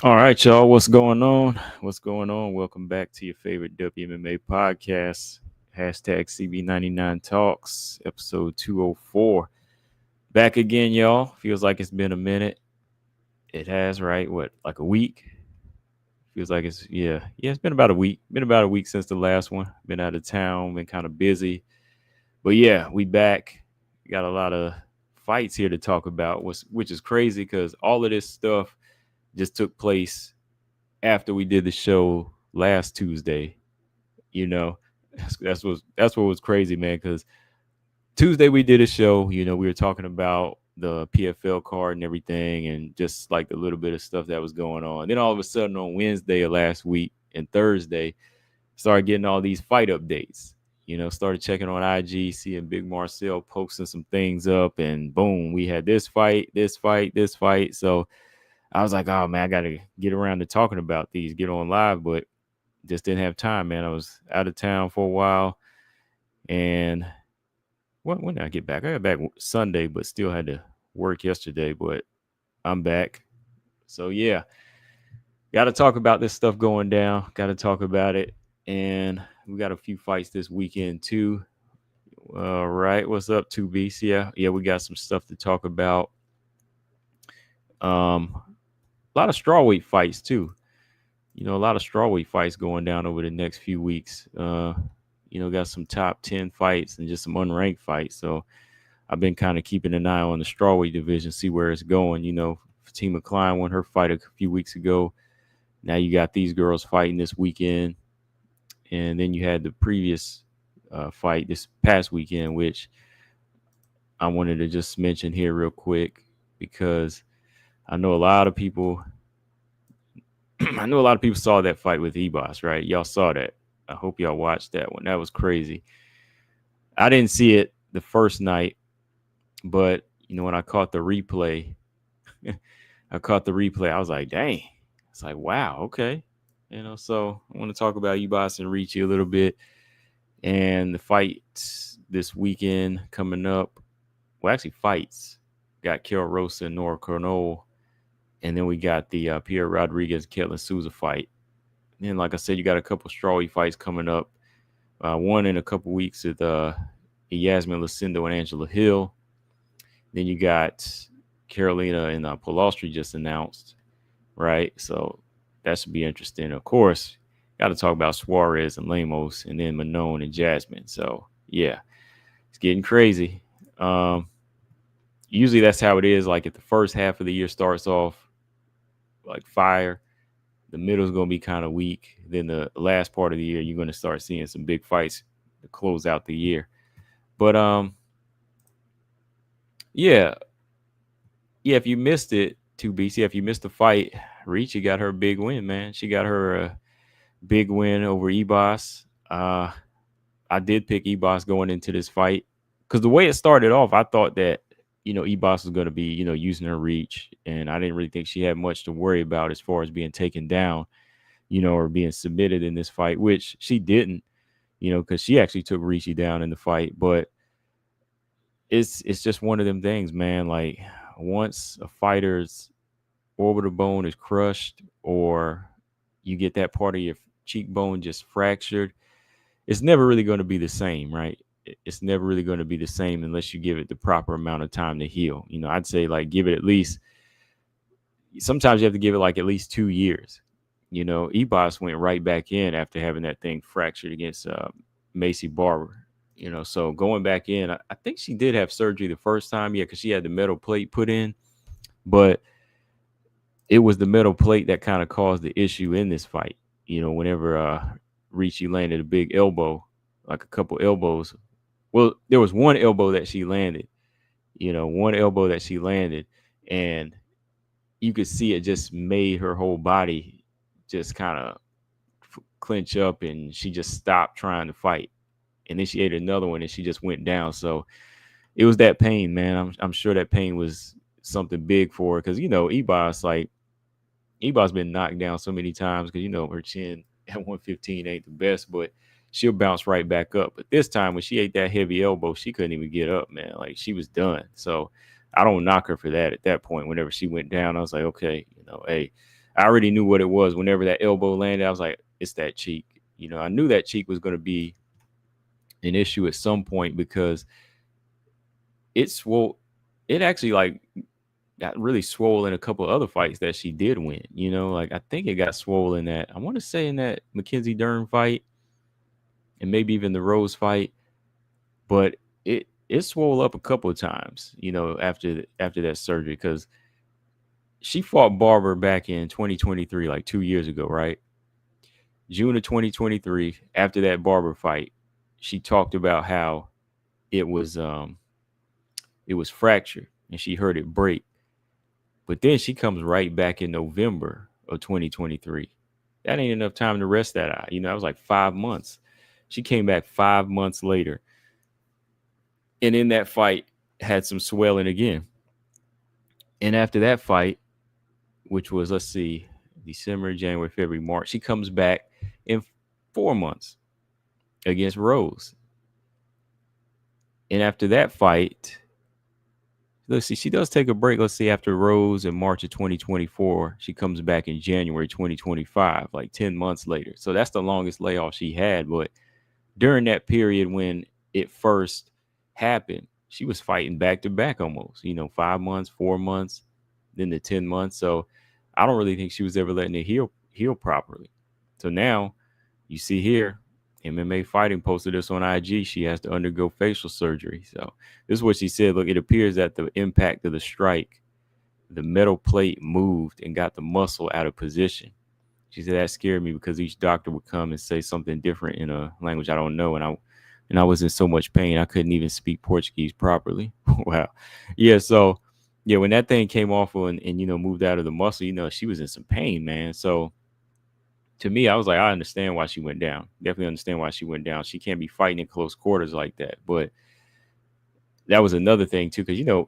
All right, y'all. What's going on? What's going on? Welcome back to your favorite WMMA podcast. Hashtag CB99 Talks, episode 204. Back again, y'all. Feels like it's been a minute. It has, right? What, like a week? Feels like it's it's been about a week. Been about a week since the last one. Been out of town, been kind of busy. But yeah, we back. Got a lot of fights here to talk about, which is crazy because all of this stuff just took place after we did the show last Tuesday. You know, that's what was crazy, man. Because Tuesday we did a show. We were talking about the PFL card and everything, and just like a little bit of stuff that was going on. Then all of a sudden on Wednesday of last week and Thursday, started getting all these fight updates. Started checking on IG, seeing Big Marcel posting some things up, and boom, we had this fight, this fight, this fight. So I was like, oh man, I gotta get around to talking about these, get on live, but just didn't have time, man. I was out of town for a while, and when did I get back? I got back Sunday, but still had to work yesterday. But I'm back, so yeah, got to talk about this stuff going down. Got to talk about it, and we got a few fights this weekend too. All right, what's up, 2Bs? Yeah, we got some stuff to talk about. A lot of strawweight fights too. A lot of strawweight fights going down over the next few weeks. Got some top 10 fights and just some unranked fights. So I've been kind of keeping an eye on the strawweight division, see where it's going. Fatima Klein won her fight a few weeks ago. Now you got these girls fighting this weekend. And then you had the previous fight this past weekend, which I wanted to just mention here real quick because I know a lot of people saw that fight with Ebos, right? Y'all saw that. I hope y'all watched that one. That was crazy. I didn't see it the first night, but when I caught the replay, I was like, dang. It's like, wow, okay. So I want to talk about Ebos and Ricci a little bit. And the fights this weekend coming up. Well, actually fights. Got Carol Rosa and Nora Cornell. And then we got the Pierre Rodriguez, Ketlin Souza fight. And then, like I said, you got a couple strawweight fights coming up. One in a couple weeks with Yasmin Lucindo and Angela Hill. Then you got Carolina and Polastri just announced, right? So that should be interesting. Of course, got to talk about Suarez and Lemos, and then Manon and Jasmine. So yeah, it's getting crazy. Usually that's how it is. Like if the first half of the year starts off like fire, the middle is going to be kind of weak. Then the last part of the year, you're going to start seeing some big fights to close out the year. But yeah, if you missed it, 2BC, if you missed the fight, Ricci got her big win, man. She got her big win over Ebos. I did pick Ebos going into this fight because the way it started off, I thought that Ebos was going to be, using her reach. And I didn't really think she had much to worry about as far as being taken down, or being submitted in this fight, which she didn't, because she actually took Ricci down in the fight. But it's just one of them things, man. Like once a fighter's orbital bone is crushed or you get that part of your cheekbone just fractured, it's never really going to be the same, right? It's never really going to be the same unless you give it the proper amount of time to heal. I'd say like give it at least, sometimes you have to give it like at least 2 years. Ebos went right back in after having that thing fractured against Macy Barber. So going back in, I think she did have surgery the first time, because she had the metal plate put in, but it was the metal plate that kind of caused the issue in this fight. Whenever Ricci landed a big elbow, like a couple elbows. Well, there was one elbow that she landed, and you could see it just made her whole body just kind of clench up, and she just stopped trying to fight. And then she ate another one, and she just went down. So it was that pain, man. I'm sure that pain was something big for her because, Ebos been knocked down so many times because, her chin at 115 ain't the best, but she'll bounce right back up. But this time when she ate that heavy elbow, she couldn't even get up, man. Like she was done. So I don't knock her for that at that point. Whenever she went down, I was like, okay, hey, I already knew what it was. Whenever that elbow landed, I was like, it's that cheek. I knew that cheek was going to be an issue at some point because it swole. It actually like got really swollen in a couple of other fights that she did win. Like I think it got swollen that I want to say in that Mackenzie Dern fight and maybe even the Rose fight, but it swole up a couple of times, after that surgery because she fought Barber back in 2023, like 2 years ago, right? June of 2023, after that Barber fight, she talked about how it was fractured and she heard it break. But then she comes right back in November of 2023. That ain't enough time to rest that eye. That was like 5 months. She came back 5 months later. And in that fight, had some swelling again. And after that fight, which was, let's see, December, January, February, March, she comes back in 4 months against Rose. And after that fight, let's see, she does take a break. Let's see, after Rose in March of 2024, she comes back in January 2025, like 10 months later. So that's the longest layoff she had. But during that period when it first happened, she was fighting back to back almost, 5 months, 4 months, then the 10 months. So I don't really think she was ever letting it heal properly. So now you see here, MMA Fighting posted this on IG. She has to undergo facial surgery. So this is what she said. Look, it appears that the impact of the strike, the metal plate moved and got the muscle out of position. She said that scared me because each doctor would come and say something different in a language I don't know. And I was in so much pain, I couldn't even speak Portuguese properly. Wow. Yeah. So yeah, when that thing came off and moved out of the muscle, she was in some pain, man. So to me, I was like, I understand why she went down. Definitely understand why she went down. She can't be fighting in close quarters like that. But that was another thing too, because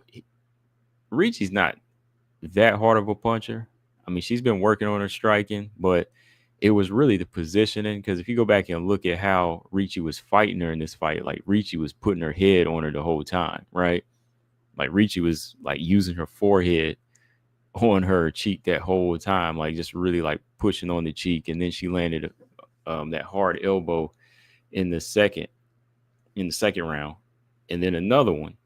Ricci's not that hard of a puncher. I mean, she's been working on her striking, but it was really the positioning. Because if you go back and look at how Ricci was fighting her in this fight, like Ricci was putting her head on her the whole time, right? Like Ricci was like using her forehead on her cheek that whole time, like just really like pushing on the cheek. And then she landed that hard elbow in the second round, and then another one.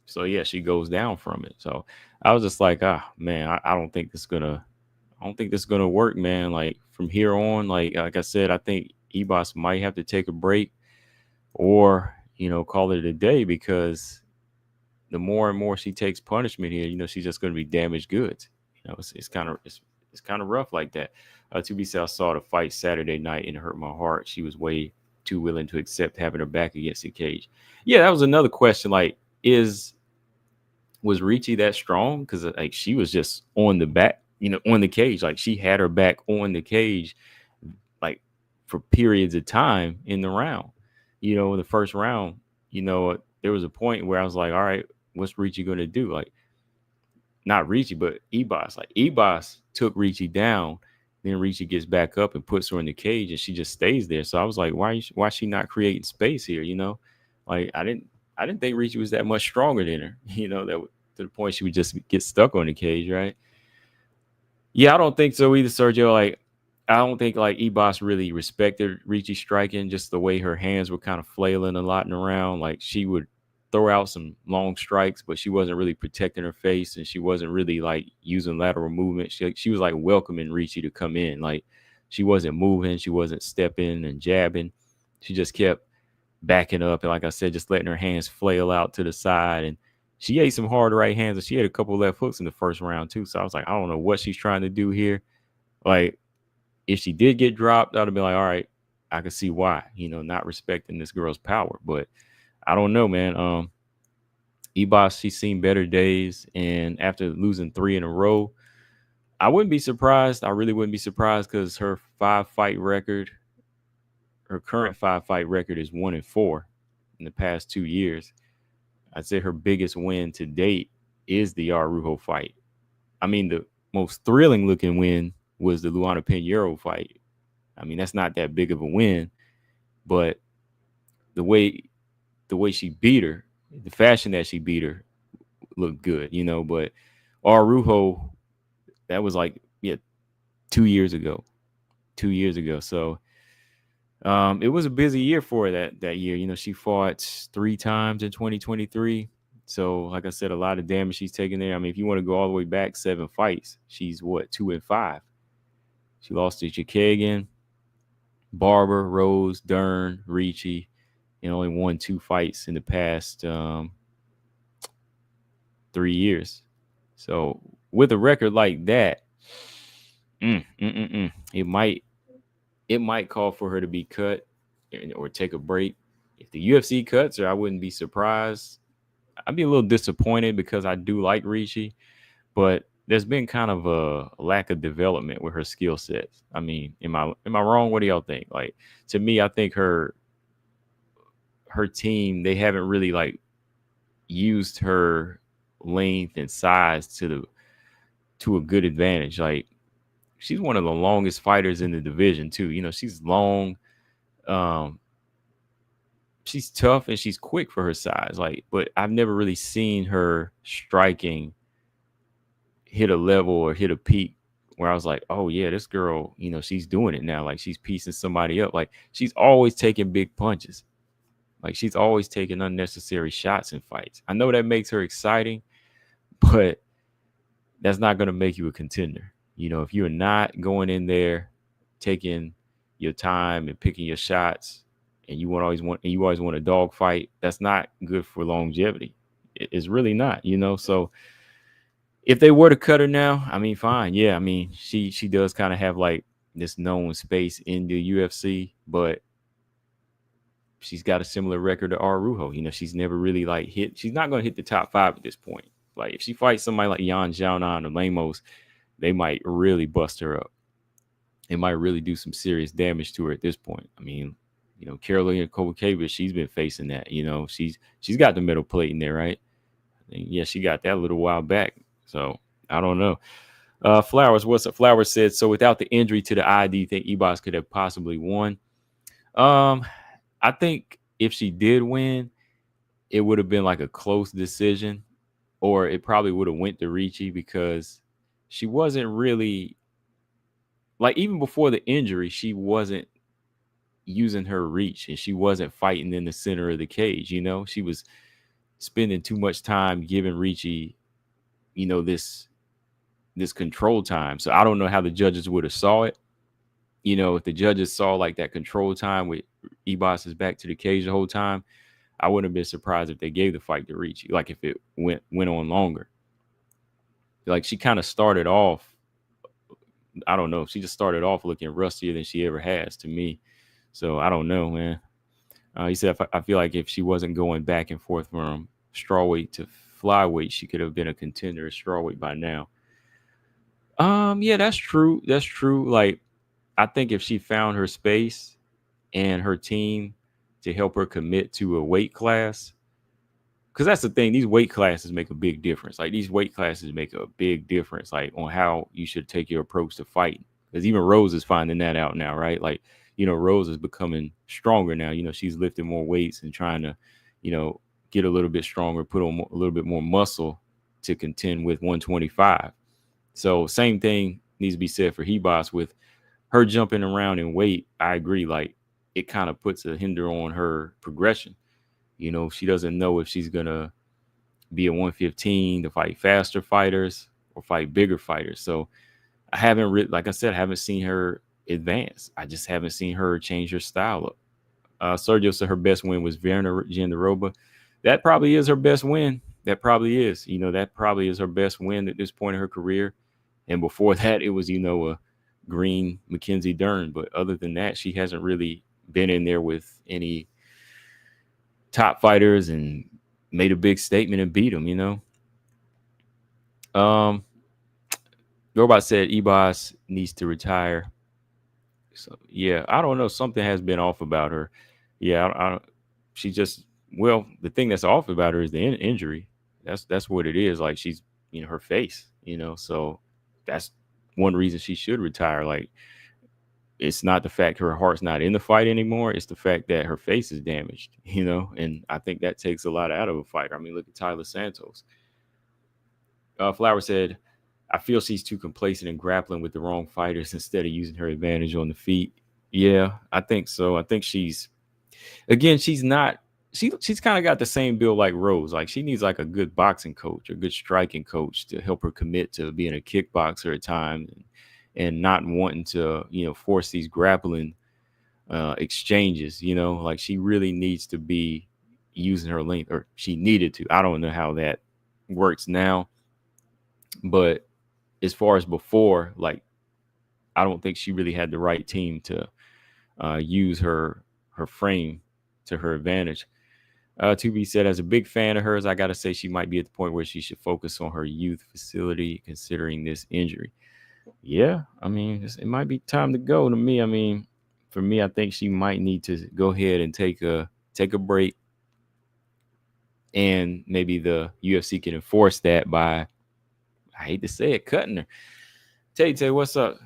So yeah, she goes down from it. So I was just like, man, I don't think this is gonna work, man. Like from here on, like I said, I think Ebos might have to take a break or call it a day, because the more and more she takes punishment here, she's just going to be damaged goods. It's kind of rough like that. To be said, I saw the fight Saturday night and it hurt my heart. She was way too willing to accept having her back against the cage. Yeah, that was another question. Like, was Ricci that strong? Because like she was just on the back, on the cage. Like she had her back on the cage, like for periods of time in the round. In the first round, there was a point where I was like, all right, what's Ricci going to do? Like, not Ricci, but Ebos. Like Ebos took Ricci down. Then Ricci gets back up and puts her in the cage, and she just stays there. So I was like, why is she not creating space here? Like I didn't think Ricci was that much stronger than her. That to the point she would just get stuck on the cage, right? Yeah, I don't think so either, Sergio. Like, I don't think like Ebos really respected Ricci striking, just the way her hands were kind of flailing a lot and around. Like she would throw out some long strikes, but she wasn't really protecting her face, and she wasn't really like using lateral movement. She was like welcoming Ricci to come in. Like she wasn't moving, she wasn't stepping and jabbing. She just kept backing up, and like I said, just letting her hands flail out to the side. And she ate some hard right hands, and she had a couple left hooks in the first round too. So I was like, I don't know what she's trying to do here. Like, if she did get dropped, I'd have been like, all right, I could see why, not respecting this girl's power. But I don't know, man. Ebos, she's seen better days, and after losing 3 in a row, I wouldn't be surprised. I really wouldn't be surprised, because her current 5-fight record is 1-4 in the past 2 years. I'd say her biggest win to date is the Araujo fight. I mean, the most thrilling looking win was the Luana Pinheiro fight. I mean, that's not that big of a win, but the way she beat her, the fashion that she beat her looked good, But Araujo, that was like, 2 years ago. 2 years ago. So it was a busy year for her that year. You know, she fought 3 times in 2023. So, like I said, a lot of damage she's taken there. I mean, if you want to go all the way back 7 fights, she's what, 2-5. She lost to Chikagan, Barber, Rose, Dern, Ricci, and only won 2 fights in the past 3 years. So with a record like that, it might call for her to be cut or take a break. If the UFC cuts her, I wouldn't be surprised. I'd be a little disappointed because I do like Ricci, but there's been kind of a lack of development with her skill sets. I mean, am I wrong? What do y'all think? Like, to me, I think her team, they haven't really like used her length and size to a good advantage. Like, she's one of the longest fighters in the division too. You know, she's long. She's tough and she's quick for her size. Like, but I've never really seen her striking hit a level or hit a peak where I was like, oh yeah, this girl, you know, she's doing it now. Like, she's piecing somebody up. Like, she's always taking big punches. Like, she's always taking unnecessary shots in fights. I know that makes her exciting, but that's not going to make you a contender. You know, if you're not going in there, taking your time and picking your shots, and you always want a dog fight, that's not good for longevity. It's really not, you know. So if they were to cut her now, I mean, fine. Yeah, I mean, she does kind of have like this known space in the UFC, but she's got a similar record to Arujo. You know, she's never really like she's not going to hit the top 5 at this point. Like, if she fights somebody like Yan Xiaonan or Lemos, they might really bust her up. It might really do some serious damage to her at this point. I mean, you know, Karolina Kowalkiewicz, she's been facing that. You know, she's got the metal plate in there, right? And yeah, she got that a little while back. So I don't know. Flowers, what's up? Flowers said, so without the injury to the eye, do you think Ibas could have possibly won? I think if she did win, it would have been like a close decision, or it probably would have went to Ricci, because she wasn't really, like, even before the injury, she wasn't using her reach and she wasn't fighting in the center of the cage. You know, she was spending too much time giving Ricci, you know, this control time. So I don't know how the judges would have saw it. You know, if the judges saw like that control time with Ibas's back to the cage the whole time, I wouldn't have been surprised if they gave the fight to Ricci, like if it went on longer. Like, she kind of started off, I don't know, she just started off looking rustier than she ever has to me. So I don't know, man. He said, I feel like if she wasn't going back and forth from strawweight to flyweight, she could have been a contender at strawweight by now. Yeah, that's true. That's true. Like, I think if she found her space and her team to help her commit to a weight class, because that's the thing, these weight classes make a big difference. Like, these weight classes make a big difference, like, on how you should take your approach to fighting. Because even Rose is finding that out now, right? Like, you know, Rose is becoming stronger now. You know, she's lifting more weights and trying to, you know, get a little bit stronger, put on a little bit more muscle to contend with 125. So same thing needs to be said for Ibas with her jumping around in weight. I agree. Like, it kind of puts a hinder on her progression. You know, she doesn't know if she's going to be a 115 to fight faster fighters or fight bigger fighters. So I haven't like I said, I haven't seen her advance. I just haven't seen her change her style up. Sergio said her best win was Verna Jandiroba. That probably is her best win. That probably is. You know, that probably is her best win at this point in her career. And before that, it was, you know, a Green Mackenzie Dern. But other than that, she hasn't really been in there with any top fighters and made a big statement and beat them, you know. Robot said Ibas needs to retire. So yeah, I don't know. Something has been off about her. Yeah, she just, well, the thing that's off about her is the injury. That's what it is. Like, she's, you know, her face, you know, so that's one reason she should retire. Like, it's not the fact her heart's not in the fight anymore. It's the fact that her face is damaged, you know, and I think that takes a lot out of a fighter. I mean, look at Tyler Santos. Flower said, I feel she's too complacent in grappling with the wrong fighters instead of using her advantage on the feet. Yeah, I think so. I think she's not she's kind of got the same build like Rose. Like she needs like a good boxing coach, a good striking coach to help her commit to being a kickboxer at times and not wanting to, force these grappling exchanges, like she really needs to be using her length, or she needed to. I don't know how that works now, but as far as before, like I don't think she really had the right team to use her frame to her advantage. To be said, as a big fan of hers, I got to say she might be at the point where she should focus on her youth facility considering this injury. Yeah, I mean, it might be time to go to me. I mean, for me, I think she might need to go ahead and take a break, and maybe the UFC can enforce that by, I hate to say it, cutting her. Tay, what's up?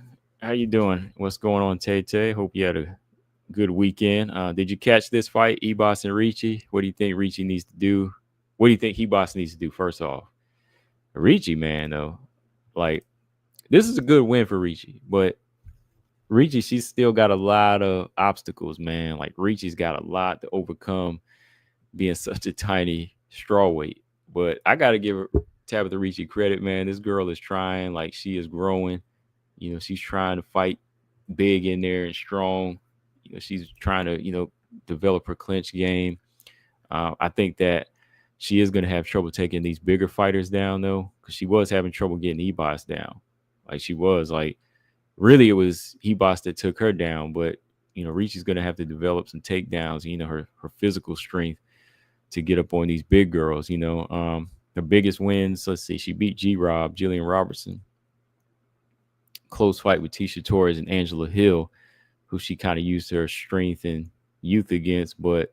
How you doing? What's going on, Tay? Hope you had a good weekend. Did you catch this fight, Ebos and Ricci? What do you think Ricci needs to do? What do you think Ebos needs to do first off? Ricci, man, though, like this is a good win for Ricci, but Ricci, she's still got a lot of obstacles, man. Like Ricci's got a lot to overcome being such a tiny strawweight. But I got to give her Tabitha Ricci credit, man. This girl is trying, like she is growing. She's trying to fight big in there and strong. She's trying to, develop her clinch game. I think that she is going to have trouble taking these bigger fighters down, though, because she was having trouble getting Ebos down. Like she was, like, really it was Ebos that took her down. But, Ricci's going to have to develop some takedowns, her physical strength to get up on these big girls, her biggest wins. Let's see, she beat Jillian Robertson. Close fight with Tisha Torres and Angela Hill, who she kind of used her strength and youth against. But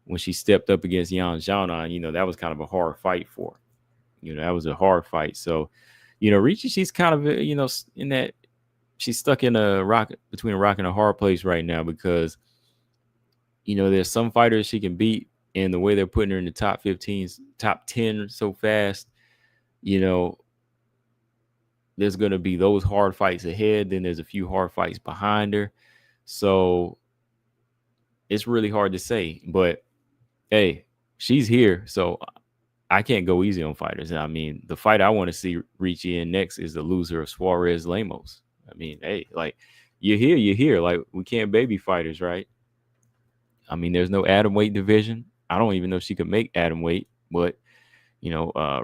when she stepped up against Yan Xiaonan, that was kind of a hard fight for her. That was a hard fight. So, Ricci, she's kind of, in that she's stuck in between a rock and a hard place right now because, there's some fighters she can beat, and the way they're putting her in the top 15, top 10 so fast, there's going to be those hard fights ahead. Then there's a few hard fights behind her. So it's really hard to say. But, hey, she's here. So I can't go easy on fighters. I mean, the fight I want to see Ricci in next is the loser of Suarez Lemos. I mean, hey, like, you're here. Like, we can't baby fighters, right? I mean, there's no atomweight division. I don't even know if she could make atomweight. But,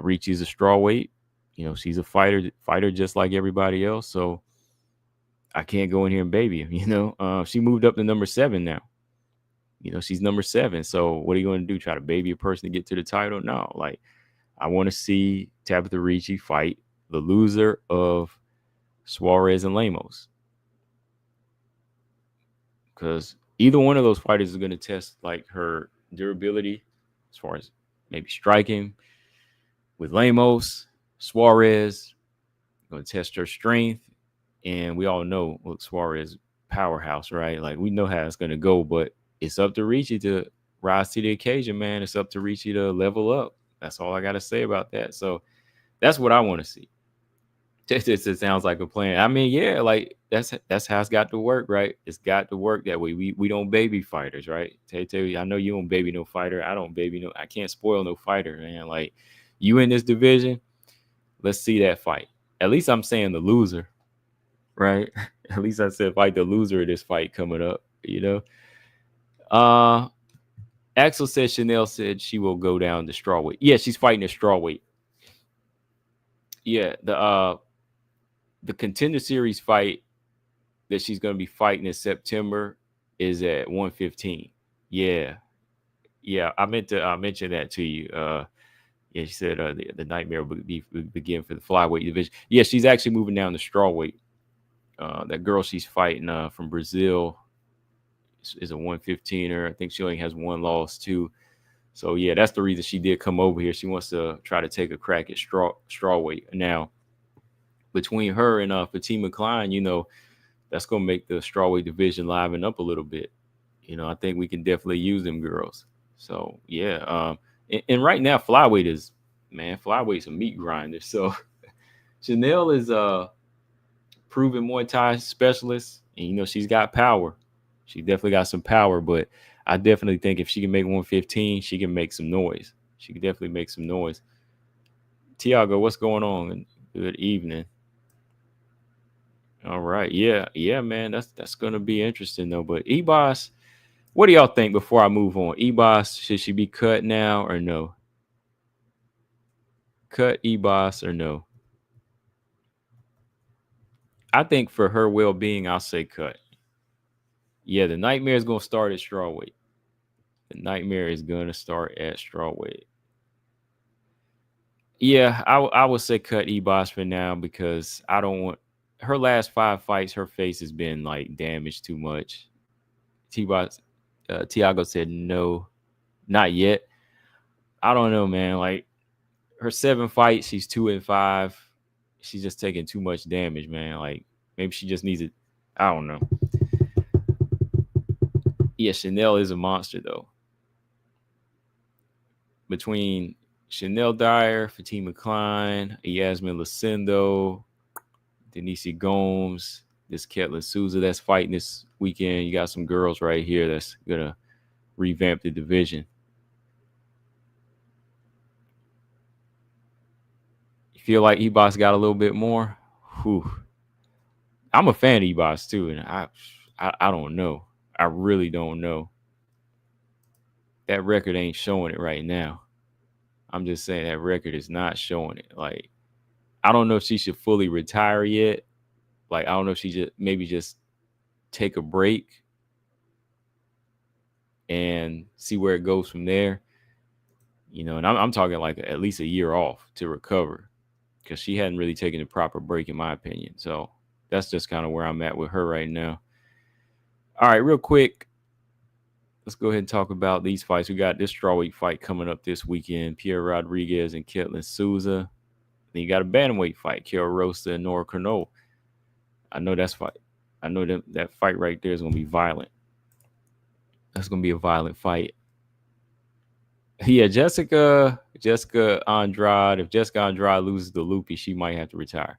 Ricci's a strawweight. She's a fighter just like everybody else. So I can't go in here and baby her. She moved up to number 7 now. She's number 7. So what are you going to do? Try to baby a person to get to the title? No. Like, I want to see Tabitha Ricci fight the loser of Suarez and Lemos, because either one of those fighters is going to test like her durability as far as maybe striking. With Lemos, Suarez going to test her strength, and we all know, look, Suarez powerhouse, right? Like, we know how it's going to go, but it's up to Ricci to rise to the occasion, man. It's up to Ricci to level up. That's all I got to say about that. So that's what I want to see. It sounds like a plan. I mean, yeah, like that's how it's got to work, right? It's got to work that way. We don't baby fighters, right? Tay, I know you don't baby no fighter. I don't baby no. I can't spoil no fighter, man. Like, you in this division, let's see that fight. At least I'm saying the loser, right? At least I said fight the loser of this fight coming up, Axel said Chanel said she will go down to strawweight. Yeah, she's fighting at strawweight. Yeah, the Contender Series fight that she's going to be fighting in September is at 115. Yeah, I meant to mention that to you. Yeah, she said the nightmare will begin for the flyweight division. Yeah, she's actually moving down to strawweight. That girl she's fighting from Brazil is a 115er. I think she only has one loss too. So yeah, that's the reason she did come over here. She wants to try to take a crack at strawweight. Now, between her and Fatima Klein, that's gonna make the strawweight division liven up a little bit. I think we can definitely use them girls. So yeah, and right now flyweight's a meat grinder. So Chanel is a proven Muay Thai specialist, and she's got power. She definitely got some power, but I definitely think if she can make 115, she can make some noise. She can definitely make some noise. Tiago, what's going on? Good evening. All right, yeah, man, that's gonna be interesting though. But Ebos, what do y'all think before I move on? Ebos, should she be cut now or no? Cut Ebos or no? I think for her well-being, I'll say cut. Yeah, the nightmare is gonna start at strawweight. The nightmare is gonna start at strawweight. Yeah, I would say cut Ebos for now because I don't want her last 5 fights. Her face has been like damaged too much. Tiago said no, not yet. I don't know, man. Like her 7 fights, she's 2-5. She's just taking too much damage, man. Like maybe she just needs it. I don't know. Yeah, Chanel is a monster though. Between Chanel Dyer, Fatima Klein, Yasmin Lucindo, Denise Gomes, this Ketlin Souza that's fighting this weekend. You got some girls right here that's gonna revamp the division. You feel like Ebos got a little bit more? Whew. I'm a fan of Ebos too, and I don't know. I really don't know. That record ain't showing it right now. I'm just saying that record is not showing it. Like, I don't know if she should fully retire yet. Like, I don't know if she just maybe just take a break and see where it goes from there. And I'm talking like at least a year off to recover because she hadn't really taken a proper break, in my opinion. So that's just kind of where I'm at with her right now. All right, real quick, let's go ahead and talk about these fights. We got this strawweight fight coming up this weekend: Pierre Rodriguez and Ketlin Souza. Then you got a bantamweight fight: Kiel Rosa and Nora Cornell. I know that fight right there is gonna be violent. That's gonna be a violent fight. Yeah, Jessica Andrade. If Jessica Andrade loses to Lupi, she might have to retire.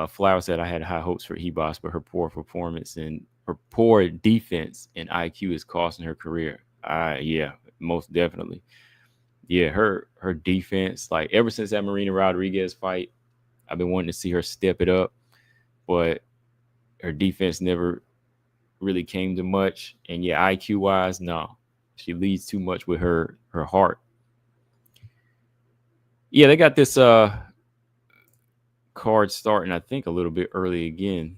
Flower said I had high hopes for Ebos, but her poor performance and her poor defense and IQ is costing her career. Yeah, most definitely. Yeah, her defense, like ever since that Marina Rodriguez fight, I've been wanting to see her step it up, but her defense never really came to much. And yeah, IQ wise, no, she leads too much with her heart. Yeah, they got this card starting, I think, a little bit early again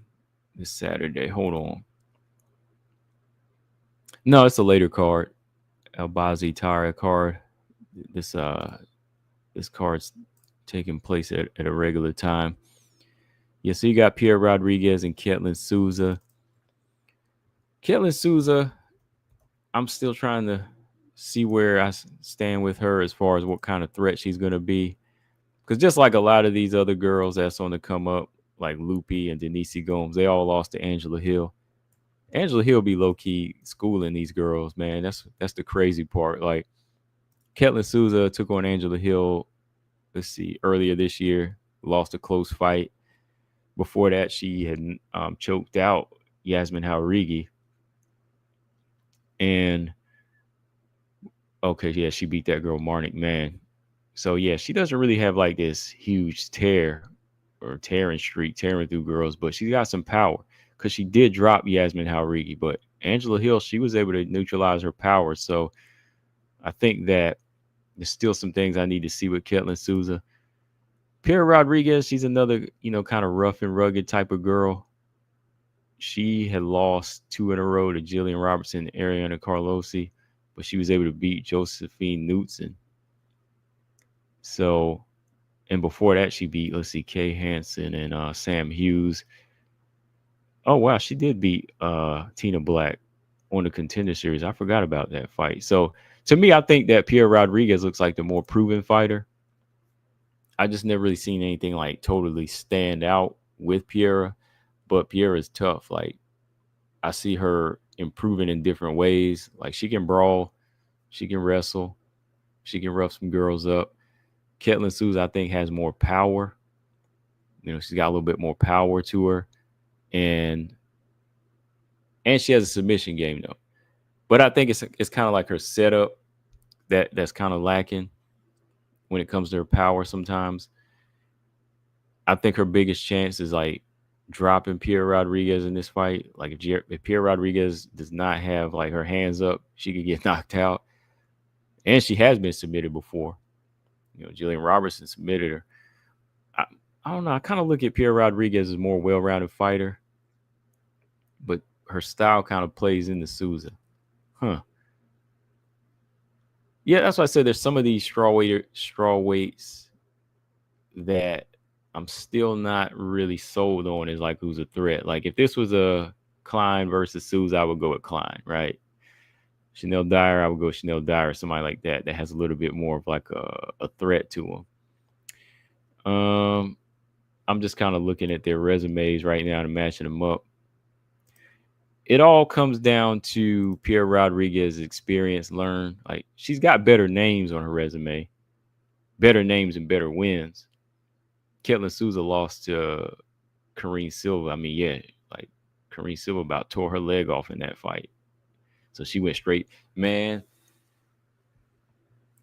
this Saturday. Hold on. No, it's a later card. Albazi Tara card. This card's taking place at a regular time. Yeah, so you got Pierre Rodriguez and Ketlin Souza. Ketlin Souza, I'm still trying to see where I stand with her as far as what kind of threat she's going to be. Because just like a lot of these other girls that's on the come up, like Lupi and Denise Gomes, they all lost to Angela Hill. Angela Hill be low-key schooling these girls, man. That's the crazy part. Like, Ketlin Souza took on Angela Hill, earlier this year, lost a close fight. Before that, she had choked out Yasmin Haurigi. And, okay, yeah, she beat that girl, Marnik Man. So, yeah, she doesn't really have like this huge tearing streak, tearing through girls, but she's got some power because she did drop Yasmin Haurigi. But Angela Hill, she was able to neutralize her power. So I think that there's still some things I need to see with Ketlin Souza. Pierre Rodriguez, she's another, kind of rough and rugged type of girl. She had lost 2 in a row to Jillian Robertson and Ariana Carlosi, but she was able to beat Josephine Knudsen. So, and before that, she beat, Kay Hansen and Sam Hughes. Oh, wow, she did beat Tina Black on the Contender Series. I forgot about that fight. So, to me, I think that Pierre Rodriguez looks like the more proven fighter. I just never really seen anything like totally stand out with Pierre, but Pierre is tough. Like, I see her improving in different ways. Like, she can brawl, she can wrestle, she can rough some girls up. Ketlin Souza, I think, has more power. She's got a little bit more power to her, and she has a submission game though. But I think it's kind of like her setup that's kind of lacking when it comes to her power sometimes. I think her biggest chance is like dropping Pierre Rodriguez in this fight. Like if Pierre Rodriguez does not have like her hands up, she could get knocked out. And she has been submitted before. Jillian Robertson submitted her. I don't know. I kind of look at Pierre Rodriguez as a more well-rounded fighter, but her style kind of plays into Souza. Huh. Yeah, that's why I said there's some of these straw weights that I'm still not really sold on as like who's a threat. Like if this was a Klein versus Souza, I would go with Klein, right? Chanel Dyer, I would go Chanel Dyer, somebody like that has a little bit more of like a threat to him. I'm just kind of looking at their resumes right now and matching them up. It all comes down to Pierre Rodriguez's experience, learn. Like she's got better names on her resume, better names and better wins. Ketlin Souza lost to Karine Silva. I mean, yeah, like Karine Silva about tore her leg off in that fight. So she went straight. Man,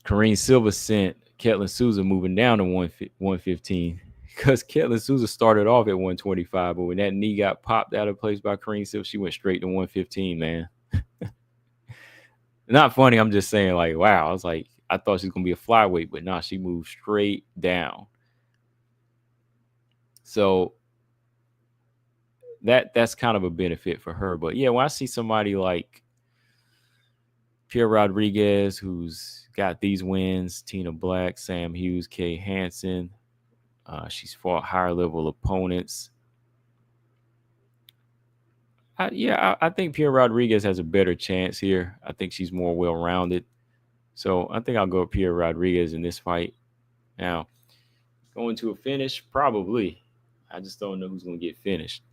Karine Silva sent Ketlin Souza moving down to 115 because Ketlin Souza started off at 125, but when that knee got popped out of place by Karine Silva, she went straight to 115, man. Not funny. I'm just saying, like, wow. I was like, I thought she was going to be a flyweight, but nah, she moved straight down. So that's kind of a benefit for her. But yeah, when I see somebody like Pierre Rodriguez, who's got these wins, Tina Black, Sam Hughes, Kay Hansen, she's fought higher level opponents. I think Pierre Rodriguez has a better chance here. I think she's more well-rounded. So I think I'll go with Pierre Rodriguez in this fight. Now, going to a finish, probably. I just don't know who's going to get finished.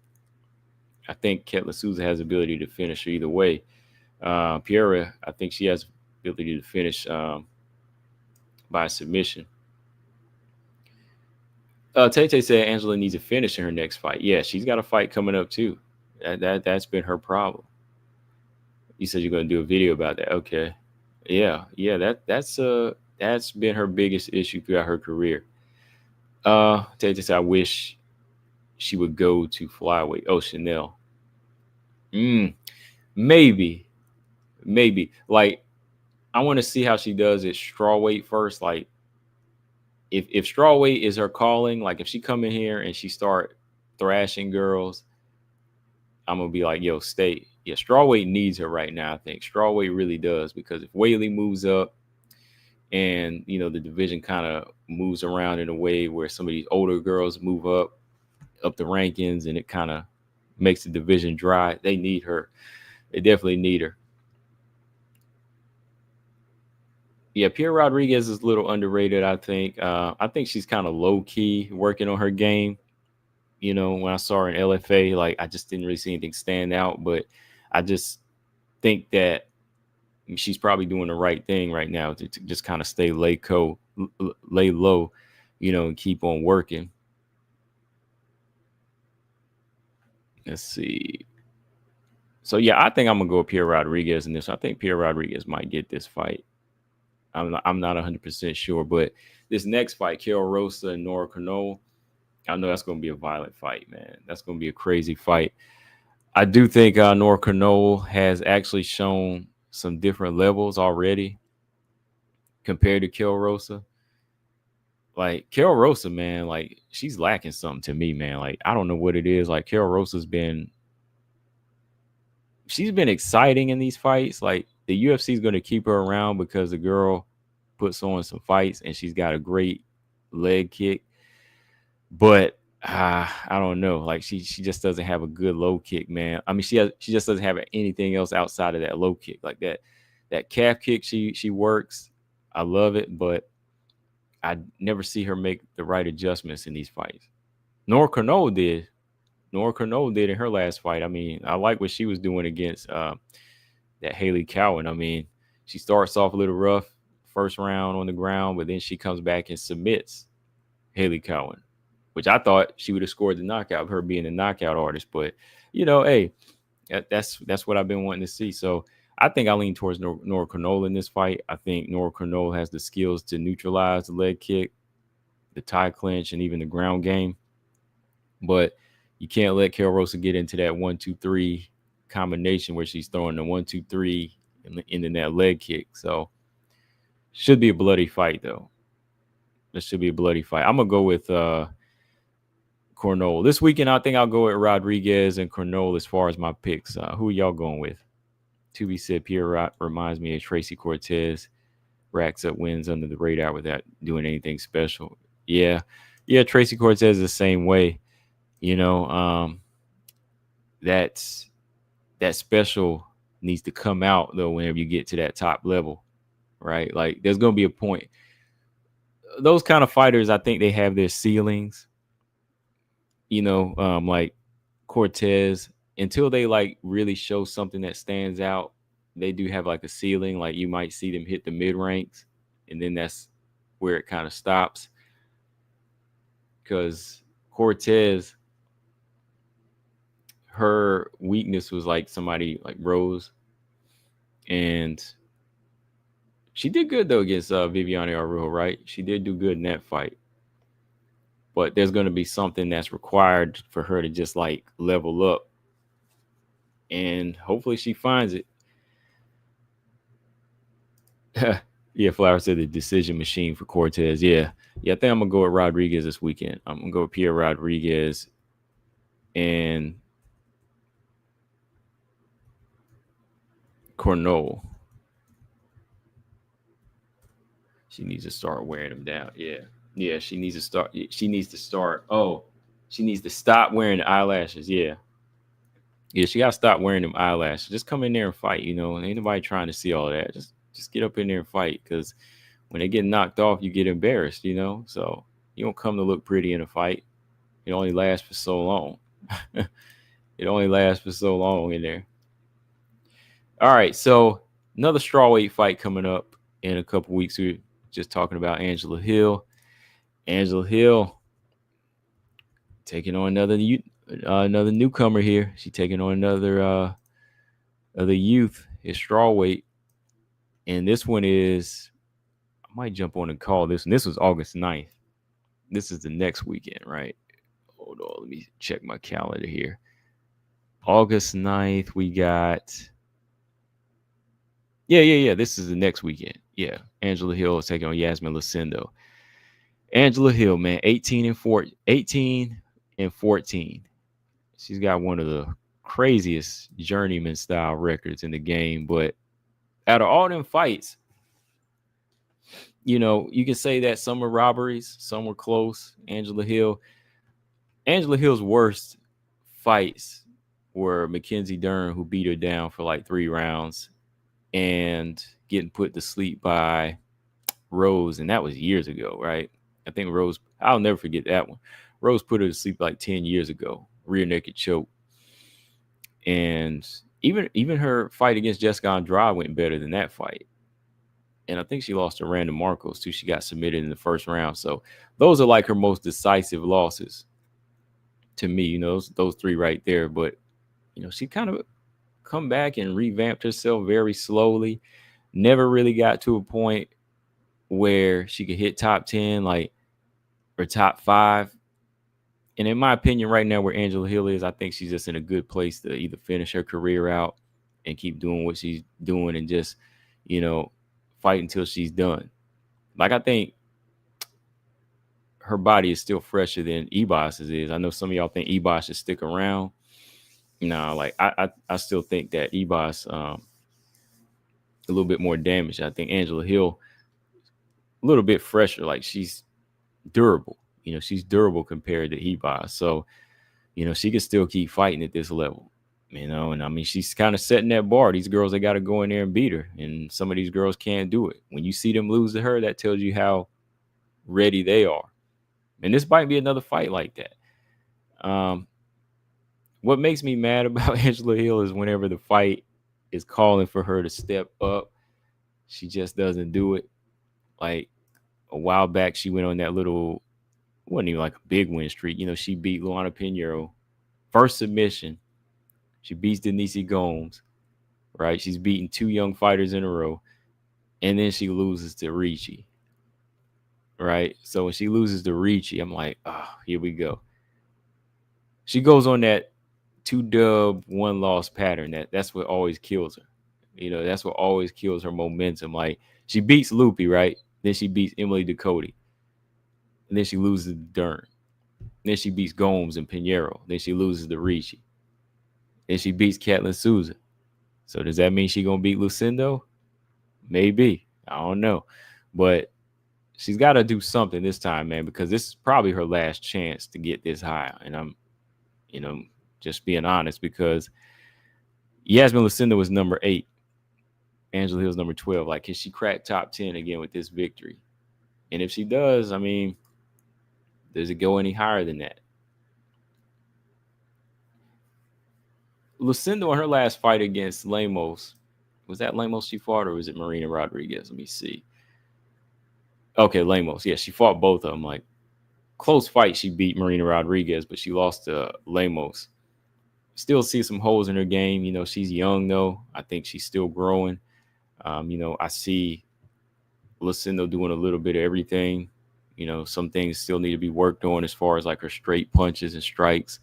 I think Ketlin Souza has the ability to finish her either way. Pierre, I think she has the ability to finish by submission. Tay said Angela needs a finish in her next fight. Yeah, she's got a fight coming up too. That's been her problem. You said you're going to do a video about that. Okay. Yeah. That's been her biggest issue throughout her career. Tay said I wish she would go to flyweight. Oh, Chanel. Maybe. Like, I want to see how she does at strawweight first. Like, if strawweight is her calling, like if she come in here and she start thrashing girls, I'm gonna be like, yo, stay. Yeah, strawweight needs her right now. I think strawweight really does, because if Whaley moves up and the division kind of moves around in a way where some of these older girls move up the rankings, and it kind of makes the division dry, they need her. They definitely need her. Yeah, Pierre Rodriguez is a little underrated, I think. I think she's kind of low-key working on her game. When I saw her in LFA, like, I just didn't really see anything stand out. But I just think that she's probably doing the right thing right now to just kind of stay lay low, and keep on working. Let's see. So, yeah, I think I'm going to go with Pierre Rodriguez in this. I think Pierre Rodriguez might get this fight. I'm not 100% sure, but this next fight, Karol Rosa and Nora Kernol, I know that's going to be a violent fight, man. That's going to be a crazy fight. I do think Nora Kernol has actually shown some different levels already compared to Karol Rosa. Like, Karol Rosa, man, like, she's lacking something to me, man. Like, I don't know what it is. Like, Karol Rosa's she's been exciting in these fights. Like, the UFC is going to keep her around because the girl puts on some fights and she's got a great leg kick. But I don't know. Like, she just doesn't have a good low kick, man. I mean, she just doesn't have anything else outside of that low kick. Like that calf kick she works. I love it, but I never see her make the right adjustments in these fights. Nora Kernol did. Nora Kernol did in her last fight. I mean, I like what she was doing against that Haley Cowan. I mean, she starts off a little rough first round on the ground, but then she comes back and submits Haley Cowan. which I thought she would have scored the knockout, her being a knockout artist. But, hey, that's what I've been wanting to see. So I think I lean towards Nora Cornola in this fight. I think Nora Cornola has the skills to neutralize the leg kick, the tie clinch, and even the ground game. But you can't let Karol Rosa get into that 1-2-3 combination where she's throwing the 1-2-3 and then that leg kick. So should be a bloody fight, though. This should be a bloody fight. I'm gonna go with Cornola this weekend. I think I'll go with Rodriguez and Cornola as far as my picks. Who are y'all going with? To be said, Fiorot reminds me of Tracy Cortez. Racks up wins under the radar without doing anything special. Yeah, Tracy Cortez is the same way. That special needs to come out though whenever you get to that top level, right? Like there's gonna be a point. Those kind of fighters, I think they have their ceilings. Like Cortez, until they like really show something that stands out, they do have like a ceiling. Like you might see them hit the mid ranks, and then that's where it kind of stops. Because Cortez, her weakness was like somebody like Rose, and she did good though against Viviane Araújo, right? She did do good in that fight. But there's going to be something that's required for her to just like level up. And hopefully she finds it. Yeah, Flower said the decision machine for Cortez. Yeah, I think I'm going to go with Rodriguez this weekend. I'm going to go with Pierre Rodriguez and Cornola. She needs to start wearing them down. Yeah, she needs to start. She needs to start. Oh, she needs to stop wearing the eyelashes. Yeah, she got to stop wearing them eyelashes. Just come in there and fight. And ain't nobody trying to see all that. Just get up in there and fight. Because when they get knocked off, you get embarrassed. So you don't come to look pretty in a fight. It only lasts for so long. It only lasts for so long in there. All right, so another strawweight fight coming up in a couple weeks. We're just talking about Angela Hill. Angela Hill taking on another newcomer here. She's taking on another youth, his strawweight. And this one is, I might jump on and call this one. This was August 9th. This is the next weekend, right? Hold on, let me check my calendar here. August 9th, we got... Yeah. This is the next weekend. Yeah, Angela Hill is taking on Yasmin Lucindo. Angela Hill, man, 18 and 14. She's got one of the craziest journeyman style records in the game. But out of all them fights, you can say that some were robberies, some were close. Angela Hill's worst fights were Mackenzie Dern, who beat her down for like 3 rounds, and getting put to sleep by Rose, and that was years ago, right? I think Rose, I'll never forget that one. Rose put her to sleep like 10 years ago, rear naked choke. And even her fight against Jessica Andrade went better than that fight. And I think she lost to Randa Marcos too. She got submitted in the first round. So those are like her most decisive losses to me, those 3 right there. But, she kind of come back and revamped herself very slowly. Never really got to a point where she could hit top 10, like, or top 5. And in my opinion, right now where Angela Hill is, I think she's just in a good place to either finish her career out and keep doing what she's doing and just, fight until she's done. Like, I think her body is still fresher than Ebos's is. I know some of y'all think Ebos should stick around. No, like I still think that Ebos a little bit more damaged. I think Angela Hill a little bit fresher. Like, she's durable. She's durable compared to Ebos. So, she can still keep fighting at this level. And I mean, she's kind of setting that bar. These girls, they got to go in there and beat her. And some of these girls can't do it. When you see them lose to her, that tells you how ready they are. And this might be another fight like that. What makes me mad about Angela Hill is whenever the fight is calling for her to step up, she just doesn't do it. Like, a while back, she went on that little wasn't even like a big win streak. She beat Luana Pinheiro first submission. She beats Denise Gomes, right? She's beaten 2 young fighters in a row, and then she loses to Ricci, right? So when she loses to Ricci, I'm like, oh, here we go. She goes on that 2-dub, 1-loss pattern. That's what always kills her. That's what always kills her momentum. Like, she beats Lupi, right? Then she beats Emily Ducote. And then she loses to Dern. Then she beats Gomes and Pinheiro. Then she loses to Ricci. Then she beats Katlyn Souza. So does that mean she's going to beat Lucindo? Maybe. I don't know. But she's got to do something this time, man, because this is probably her last chance to get this high. And I'm, just being honest, because Yasmin Lucindo was number 8. Angela Hill's number 12. Like, can she crack top 10 again with this victory? And if she does, I mean, does it go any higher than that? Lucindo in her last fight against Lemos, was that Lemos she fought, or was it Marina Rodriguez? Let me see. Okay, Lemos. Yeah, she fought both of them. Like, close fight. She beat Marina Rodriguez, but she lost to Lemos. Still see some holes in her game. She's young, though. I think she's still growing. I see Lucindo doing a little bit of everything. Some things still need to be worked on as far as like her straight punches and strikes.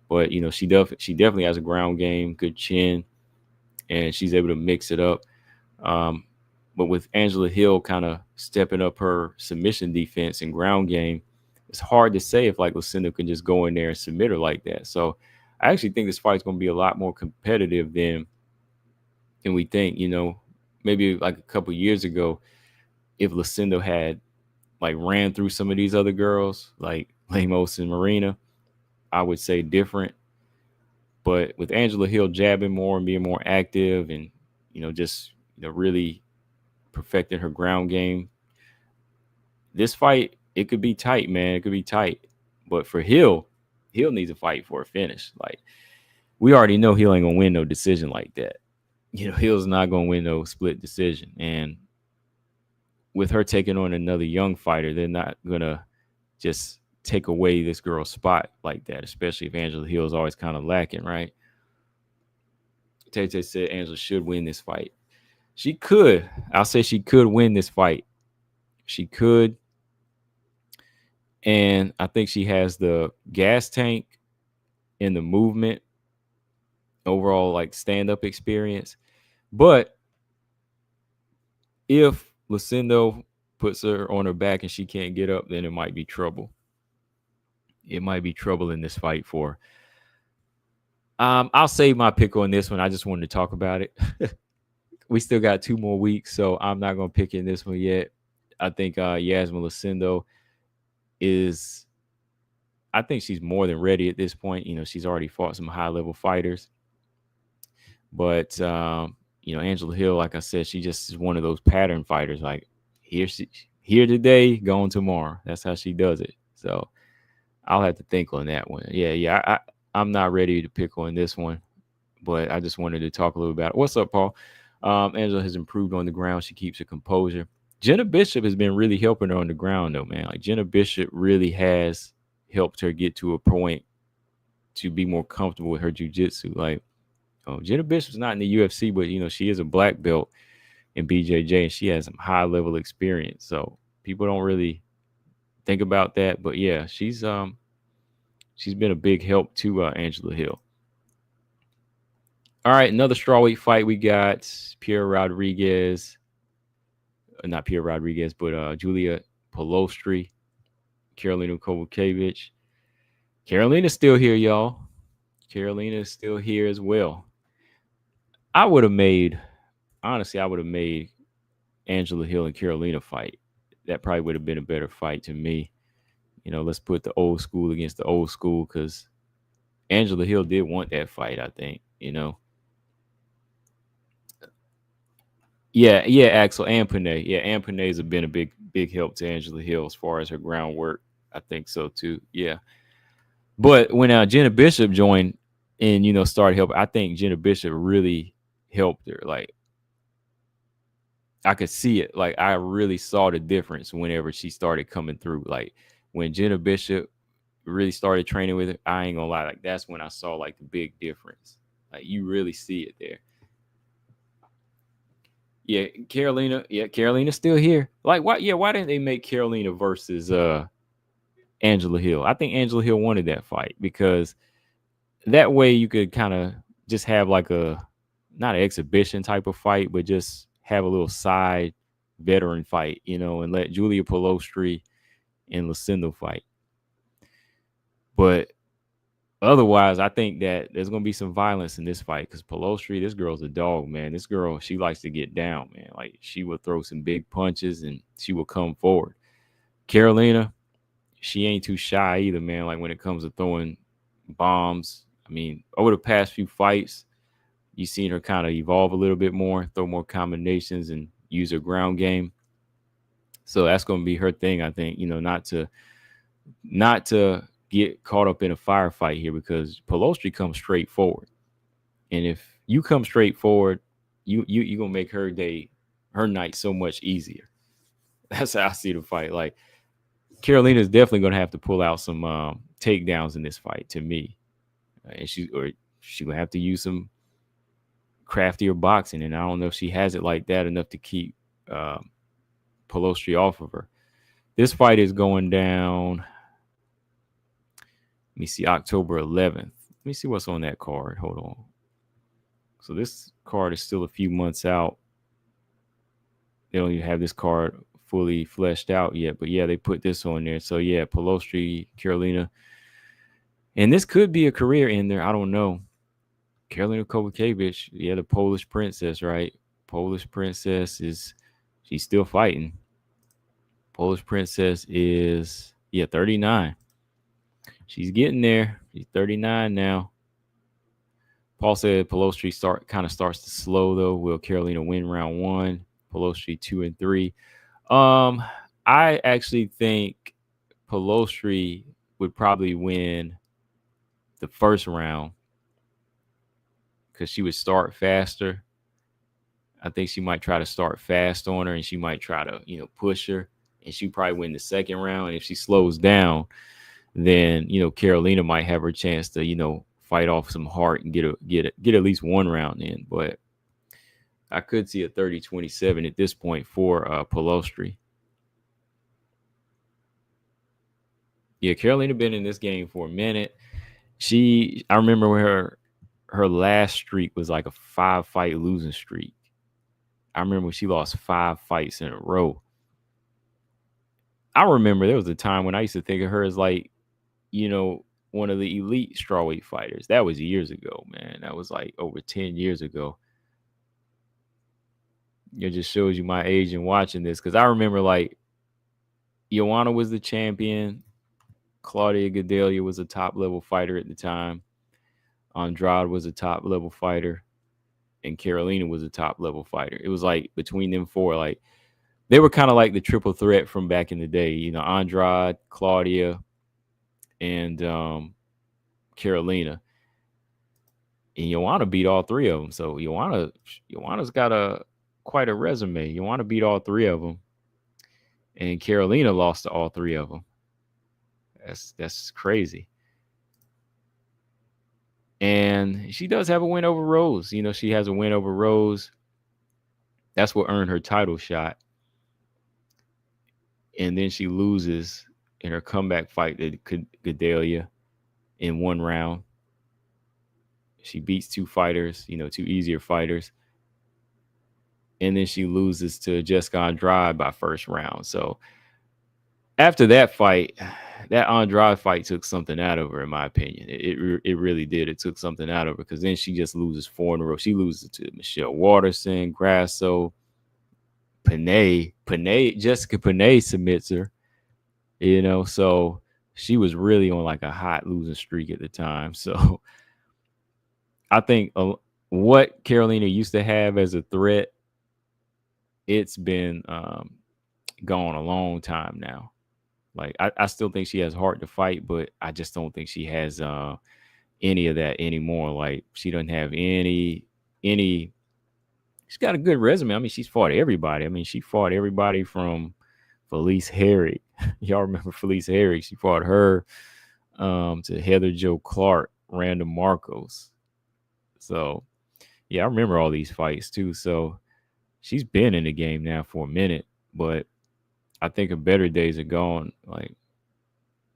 But, she definitely has a ground game, good chin, and she's able to mix it up. But with Angela Hill kind of stepping up her submission defense and ground game, it's hard to say if like Lucindo can just go in there and submit her like that. So I actually think this fight's going to be a lot more competitive than we think. Maybe like a couple years ago, if Lucindo had like ran through some of these other girls like Lemos and Marina, I would say different. But with Angela Hill jabbing more and being more active and, just, really perfecting her ground game, this fight, it could be tight, man. It could be tight. But for Hill needs a fight for a finish. Like, we already know Hill ain't going to win no decision like that. Hill's not going to win no split decision. And with her taking on another young fighter, they're not going to just take away this girl's spot like that, especially if Angela Hill is always kind of lacking, right? Tay said Angela should win this fight. She could. I'll say she could win this fight. She could. And I think she has the gas tank and the movement, overall like stand-up experience. But if Lucindo puts her on her back and she can't get up, then it might be trouble. It might be trouble in this fight for her. I'll save my pick on this one. I just wanted to talk about it. We still got 2 more weeks, so I'm not going to pick in this one yet. I think Yasmin Lucindo is, I think she's more than ready at this point. She's already fought some high-level fighters. But, Angela Hill, like I said, she just is one of those pattern fighters. Like, here today, gone tomorrow. That's how she does it. So I'll have to think on that one. Yeah. I'm not ready to pick on this one, but I just wanted to talk a little about it. What's up, Paul? Angela has improved on the ground. She keeps her composure. Jenna Bishop has been really helping her on the ground, though, man. Like, Jenna Bishop really has helped her get to a point to be more comfortable with her jiu-jitsu. Like, Jenna Bishop's not in the UFC, but, she is a black belt in BJJ, and she has some high-level experience. So people don't really think about that. But, yeah, she's been a big help to Angela Hill. All right, another strawweight fight. We got Julia Polastri, Karolina Kowalkiewicz. Karolina's still here, y'all. Karolina's still here as well. I would have made Angela Hill and Karolina fight. That probably would have been a better fight to me. Let's put the old school against the old school, because Angela Hill did want that fight, I think, Yeah, Axel and Panay. Yeah, and Panay's have been a big help to Angela Hill as far as her groundwork. I think so too. Yeah. But when Jenna Bishop joined and, started helping, I think Jenna Bishop really helped her. Like, I could see it. Like, I really saw the difference whenever she started coming through. Like, when Jenna Bishop really started training with her, I ain't gonna lie, like that's when I saw like the big difference. Like you really see it there. Yeah, Carolina. Yeah, Carolina's still here. Like, why? Yeah, why didn't they make Carolina versus Angela Hill? I think Angela Hill wanted that fight because that way you could kind of just have like a not an exhibition type of fight, but just have a little side veteran fight, and let Julia Polastri and Lucinda fight. But otherwise, I think that there's going to be some violence in this fight because Polastri, this girl's a dog, man. This girl, she likes to get down, man. Like, she will throw some big punches and she will come forward. Carolina, she ain't too shy either, man. Like, when it comes to throwing bombs, I mean, over the past few fights, you've seen her kind of evolve a little bit more, throw more combinations and use her ground game. So that's going to be her thing, I think, not to get caught up in a firefight here because Polastri comes straight forward. And if you come straight forward, you're going to make her night so much easier. That's how I see the fight. Like, Carolina is definitely going to have to pull out some takedowns in this fight to me. And she going to have to use some craftier boxing. And I don't know if she has it like that enough to keep Polastri off of her. This fight is going down. Let me see, October 11th. Let me see what's on that card. Hold on. So this card is still a few months out. They don't even have this card fully fleshed out yet. But, yeah, they put this on there. So, yeah, Polastri, Carolina. And this could be a career ender. I don't know. Karolina Kowalkiewicz, yeah, the Polish princess, right? Polish princess she's still fighting. Polish princess is, 39. She's getting there. She's 39 now. Paul said Polastri starts to slow though. Will Carolina win round 1? Polastri 2 and 3. I actually think Polastri would probably win the first round because she would start faster. I think she might try to start fast on her and she might try to, push her and she probably win the second round. And if she slows down, then, Carolina might have her chance to, fight off some heart and get at least one round in. But I could see a 30-27 at this point for Polastri. Yeah, Carolina been in this game for a minute. I remember where her last streak was like a 5-fight losing streak. I remember when she lost 5 fights in a row. I remember there was a time when I used to think of her as like, one of the elite strawweight fighters. That was years ago, man. That was like over 10 years ago. It just shows you my age in watching this. Because I remember like Joanna was the champion. Claudia Gadelha was a top level fighter at the time. Andrade was a top level fighter. And Carolina was a top level fighter. It was like between them four, like they were kind of like the triple threat from back in the day. Andrade, Claudia, and Carolina. And Joanna beat all 3 of them. So Joanna's got quite a resume. Joanna beat all 3 of them. And Carolina lost to all 3 of them. That's crazy. And she does have a win over Rose. She has a win over Rose. That's what earned her title shot. And then she loses in her comeback fight to Gadelha in 1 round. She beats 2 fighters, 2 easier fighters. And then she loses to Jessica Andrade by first round. So after that fight, that Andrade fight took something out of her, in my opinion. It really did. It took something out of her because then she just loses 4 in a row. She loses to Michelle Waterson, Grasso, Panay. Jessica Panay submits her. So she was really on like a hot losing streak at the time. So I think what Carolina used to have as a threat, it's been gone a long time now. Like I still think she has heart to fight, but I just don't think she has any of that anymore. Like she doesn't have any. She's got a good resume. I mean, she's fought everybody. I mean, she fought everybody from Felice Herrig. Y'all remember Felice Herrig? She fought her to Heather Joe Clark, Randa Marcos. So yeah, I remember all these fights too. So she's been in the game now for a minute, but I think her better days are gone, like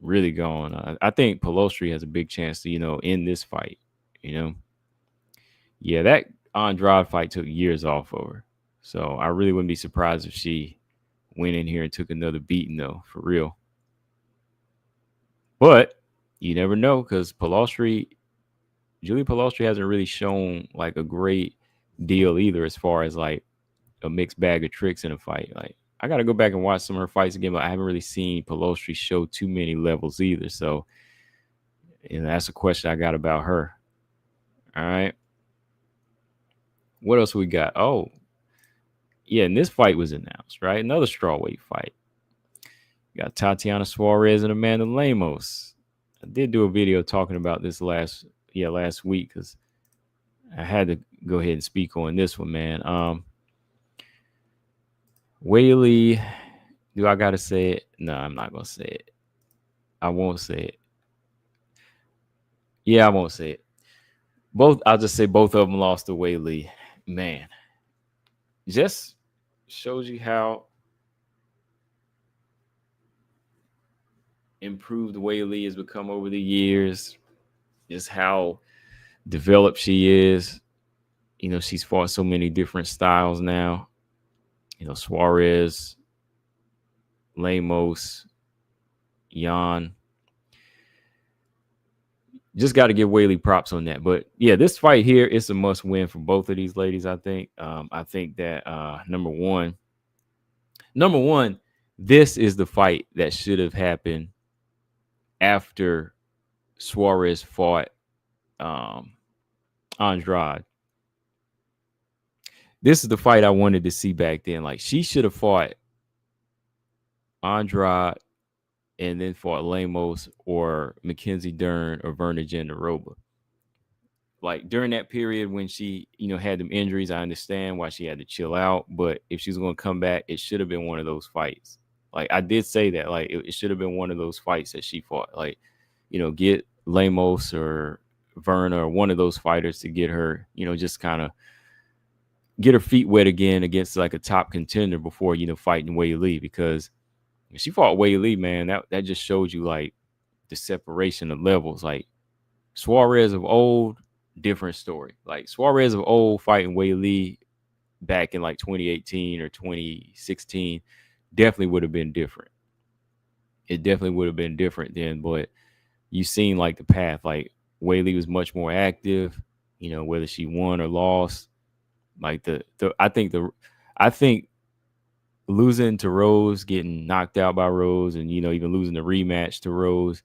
really gone. I think Polastri has a big chance to, end this fight. You know, yeah, that Andrade fight took years off of her. So I really wouldn't be surprised if she went in here and took another beating, though, for real. But you never know, because Julie Polastri hasn't really shown like a great deal either, as far as like a mixed bag of tricks in a fight. Like, I got to go back and watch some of her fights again, but I haven't really seen Polastri show too many levels either. So, that's a question I got about her. All right. What else we got? Oh, yeah, and this fight was announced, right? Another strawweight fight. You got Tatiana Suarez and Amanda Lemos. I did do a video talking about this last week, because I had to go ahead and speak on this one, man. Weili, do I gotta say it? No, I'm not gonna say it. I won't say it. Yeah, I won't say it. I'll just say both of them lost to Weili. Man, just shows you how improved Weili has become over the years. Just how developed she is. She's fought so many different styles now. Suarez, Lemos, Jan. Just got to give Weili props on that. But yeah, this fight here is a must win for both of these ladies, I think. I think that number one, this is the fight that should have happened after Suarez fought Andrade. This is the fight I wanted to see back then. Like, she should have fought Andrade and then fought Lemos or Mackenzie Dern or Verna Jandaroba. Like, during that period when she, had them injuries, I understand why she had to chill out. But if she's going to come back, it should have been one of those fights. Like, I did say that. Like, it should have been one of those fights that she fought. Like, get Lemos or Verna or one of those fighters to get her, just kind of get her feet wet again against like a top contender before, fighting Weili. Because she fought Weili, man, that just showed you like the separation of levels. Like, Suarez of old, different story. Like, Suarez of old fighting Weili back in like 2018 or 2016 definitely would have been different. It definitely would have been different then. But you seen like the path. Like, Weili was much more active, whether she won or lost. Like I think losing to Rose, getting knocked out by Rose, and even losing the rematch to Rose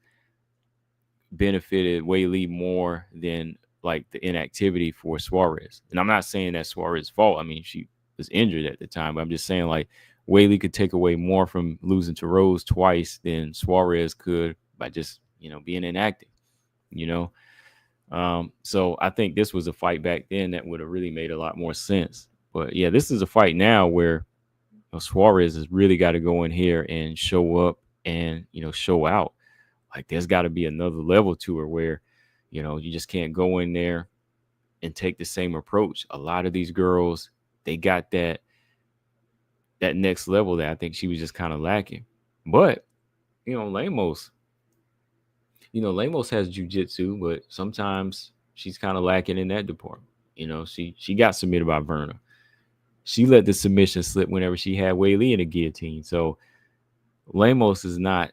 benefited Weili more than like the inactivity for Suarez. And I'm not saying that's Suarez's fault. I mean, she was injured at the time, but I'm just saying like Weili could take away more from losing to Rose twice than Suarez could by just being inactive. So I think this was a fight back then that would have really made a lot more sense. But yeah, this is a fight now where Suarez has really got to go in here and show up and show out. Like, there's got to be another level to her where you just can't go in there and take the same approach. A lot of these girls, they got that next level that I think she was just kind of lacking. But Lemos has jiu-jitsu, but sometimes she's kind of lacking in that department. She got submitted by Verna. She let the submission slip whenever she had Weili in a guillotine. So Lemos is not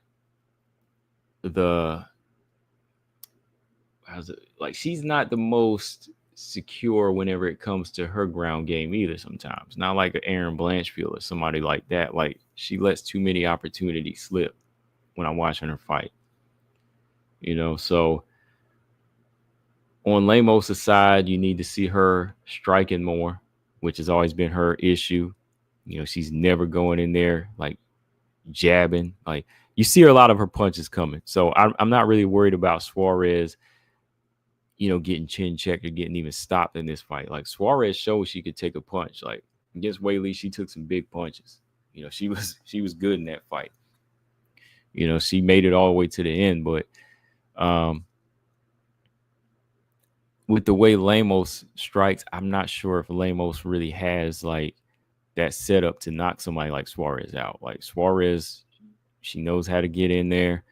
she's not the most secure whenever it comes to her ground game either sometimes. Not like an Aaron Blanchfield or somebody like that. Like, she lets too many opportunities slip when I'm watching her fight. So on Lemos' side, you need to see her striking more, which has always been her issue. She's never going in there like jabbing. Like, you see a lot of her punches coming. So I'm not really worried about Suarez, getting chin checked or getting even stopped in this fight. Like, Suarez showed she could take a punch. Like, against Weili, she took some big punches. She was good in that fight. You know, she made it all the way to the end, but with the way Lemos strikes, I'm not sure if Lemos really has like that setup to knock somebody like Suarez out. Like Suarez, she knows how to get in there,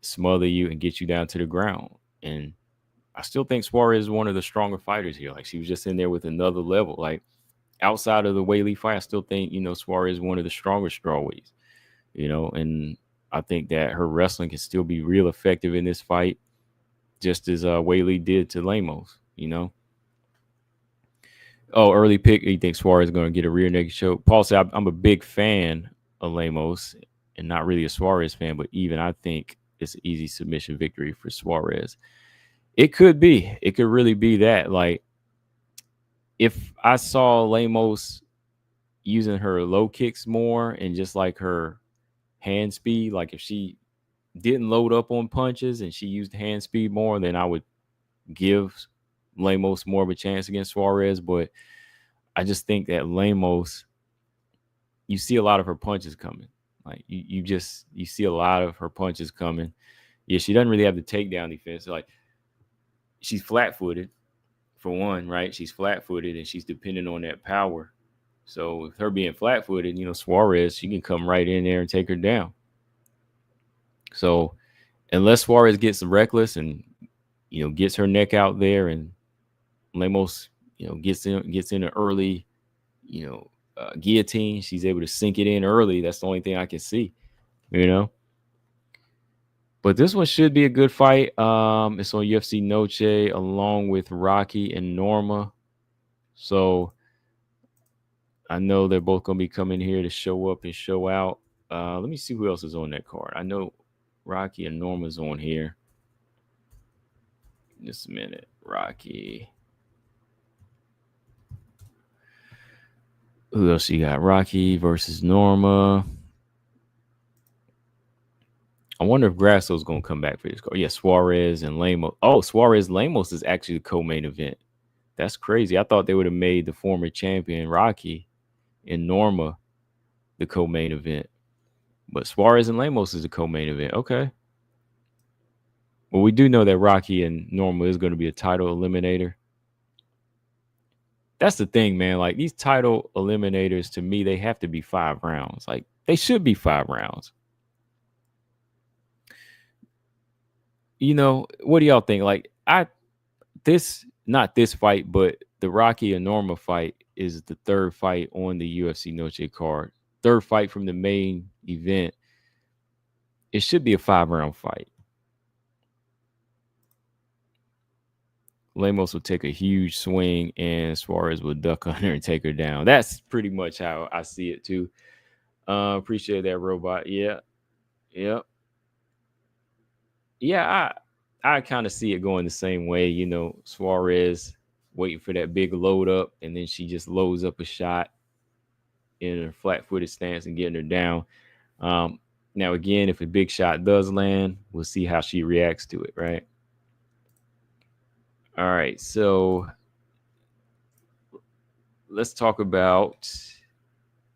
smother you, and get you down to the ground. And I still think Suarez is one of the stronger fighters here. Like she was just in there with another level. Like outside of the Weili fight, I still think, you know, Suarez is one of the stronger strawweights, you know, and I think that her wrestling can still be real effective in this fight, just as Weili did to Lemos, you know. Oh, early pick. You think Suarez is going to get a rear naked choke? Paul said, I'm a big fan of Lemos and not really a Suarez fan, but even I think it's an easy submission victory for Suarez. It could be. It could really be that. Like, if I saw Lemos using her low kicks more and just like her hand speed, like if she didn't load up on punches and she used hand speed more, then I would give Lemos more of a chance against Suarez. But I just think that Lemos, you see a lot of her punches coming. Like you see a lot of her punches coming. Yeah, she doesn't really have the takedown defense. Like she's flat-footed for one, right? She's flat-footed and she's dependent on that power. So with her being flat-footed, you know, Suarez, she can come right in there and take her down. So unless Suarez gets reckless and, you know, gets her neck out there and Lemos, you know, gets in an early, you know, guillotine, she's able to sink it in early. That's the only thing I can see, you know. But this one should be a good fight. It's on UFC Noche along with Rocky and Norma. So I know they're both going to be coming here to show up and show out. Let me see who else is on that card. I know Rocky and Norma's on here. Just a minute. Rocky. Who else you got? Rocky versus Norma. I wonder if Grasso's going to come back for this card. Yeah, Suarez and Lemos. Oh, Suarez Lemos is actually the co-main event. That's crazy. I thought they would have made the former champion Rocky and Norma the co-main event. But Suarez and Lemos is the co-main event. Okay. Well, we do know that Rocky and Norma is going to be a title eliminator. That's the thing, man. Like these title eliminators, to me, they have to be 5 rounds. Like they should be 5 rounds. You know, what do y'all think? Like not this fight, but the Rocky and Norma fight is the third fight on the UFC Noche card. Third fight from the main event. It should be a 5-round fight. Lemos will take a huge swing and Suarez will duck under and take her down. That's pretty much how I see it too. Appreciate that, Robot. Yeah. I kind of see it going the same way. You know, Suarez waiting for that big load up, and then she just loads up a shot in a flat-footed stance and getting her down. Now, again, if a big shot does land, we'll see how she reacts to it, right? All right, so let's talk about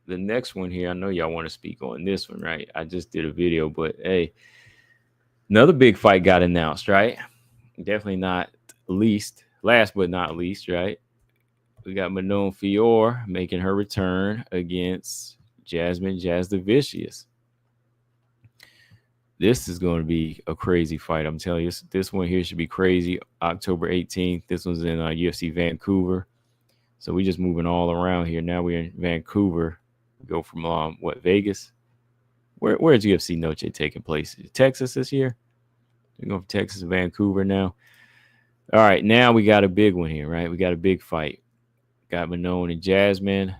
the next one here. I know y'all want to speak on this one, right? I just did a video, but hey, another big fight got announced, right? Definitely not last but not least, right? We got Manon Fiorot making her return against Jasmine Jasudavicius. This is going to be a crazy fight. I'm telling you, this one here should be crazy. October 18th. This one's in UFC Vancouver. So we just moving all around here. Now we're in Vancouver. We go from Vegas? Where's UFC Noche taking place? Texas this year? We're going from Texas to Vancouver now. All right, now we got a big one here, right? We got a big fight. Got Manon and Jasmine.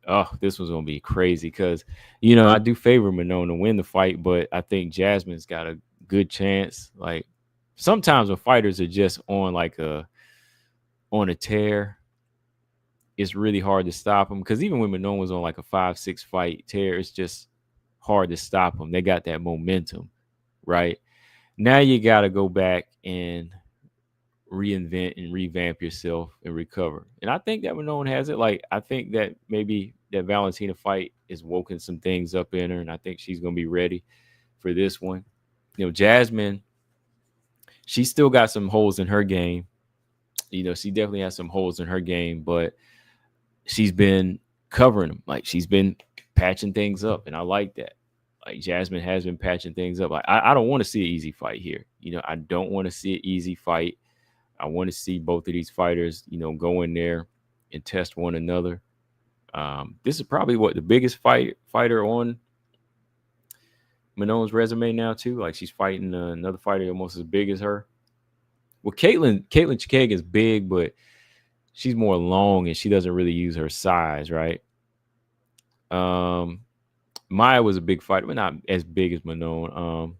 Oh, this one's going to be crazy because, you know, I do favor Manon to win the fight, but I think Jasmine's got a good chance. Like, sometimes when fighters are just on a tear, it's really hard to stop them. Because even when Manon was on like a 5-6 fight tear, it's just hard to stop them. They got that momentum, right? Now you got to go back and reinvent and revamp yourself and recover. And I think that Manon has it. Like, I think that maybe that Valentina fight is woken some things up in her, and I think she's going to be ready for this one. Jasmine, she still got some holes in her game. She definitely has some holes in her game, but she's been covering them. Like, she's been patching things up, and I like that. Like, Jasmine has been patching things up. I don't want to see an easy fight here. I don't want to see an easy fight. I want to see both of these fighters, go in there and test one another. This is probably the biggest fighter on Manon's resume now too. Like, she's fighting another fighter almost as big as her. Well, Caitlin Chikag is big, but she's more long and she doesn't really use her size, right? Maya was a big fighter, but not as big as Manon.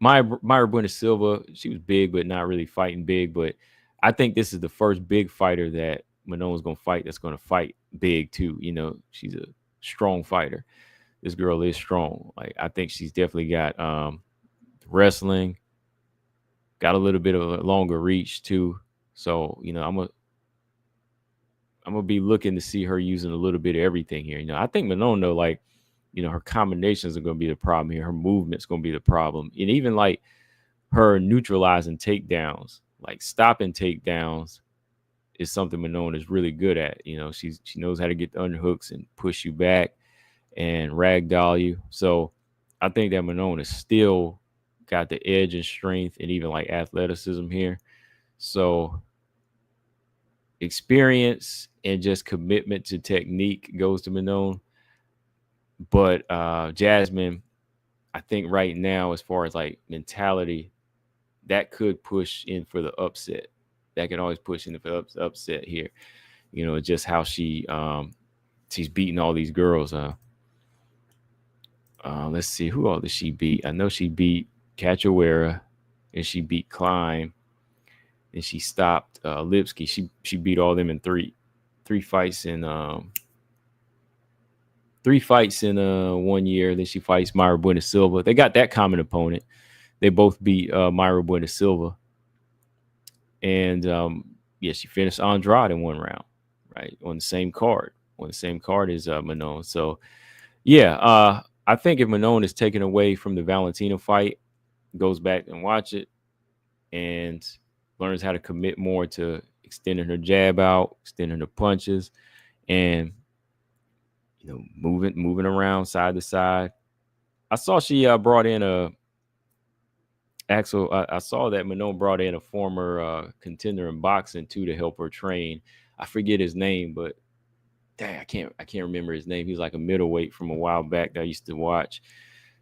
Mayra Bueno Silva, she was big, but not really fighting big. But I think this is the first big fighter that Manon was going to fight that's going to fight big too. She's a strong fighter. This girl is strong. Like, I think she's definitely got wrestling, got a little bit of a longer reach too. So, I'm gonna be looking to see her using a little bit of everything here. I think Manon, though, like, her combinations are going to be the problem here. Her movement's going to be the problem. And even like her neutralizing takedowns, like stopping takedowns, is something Manon is really good at. She knows how to get the underhooks and push you back and ragdoll you. So I think that Manon is still got the edge and strength and even like athleticism here. So experience and just commitment to technique goes to Manon. But Jasmine, I think right now, as far as like mentality, that could push in for the upset. That can always push in for the upset here. Just how she's beating all these girls. Let's see, who all did she beat? I know she beat Cachoeira and she beat Klein and she stopped Lipsky. She beat all them in three fights in 1 year. Then she fights Mayra Bueno Silva. They got that common opponent. They both beat Mayra Bueno Silva. And she finished Andrade in one round, right? On the same card. On the same card as Manon. So I think if Manon is taken away from the Valentina fight, goes back and watch it and learns how to commit more to extending her jab out, extending her punches, and moving around side to side. I saw she brought in I saw that Manon brought in a former contender in boxing too to help her train. I forget his name, but dang, I can't remember his name. He's like a middleweight from a while back that I used to watch.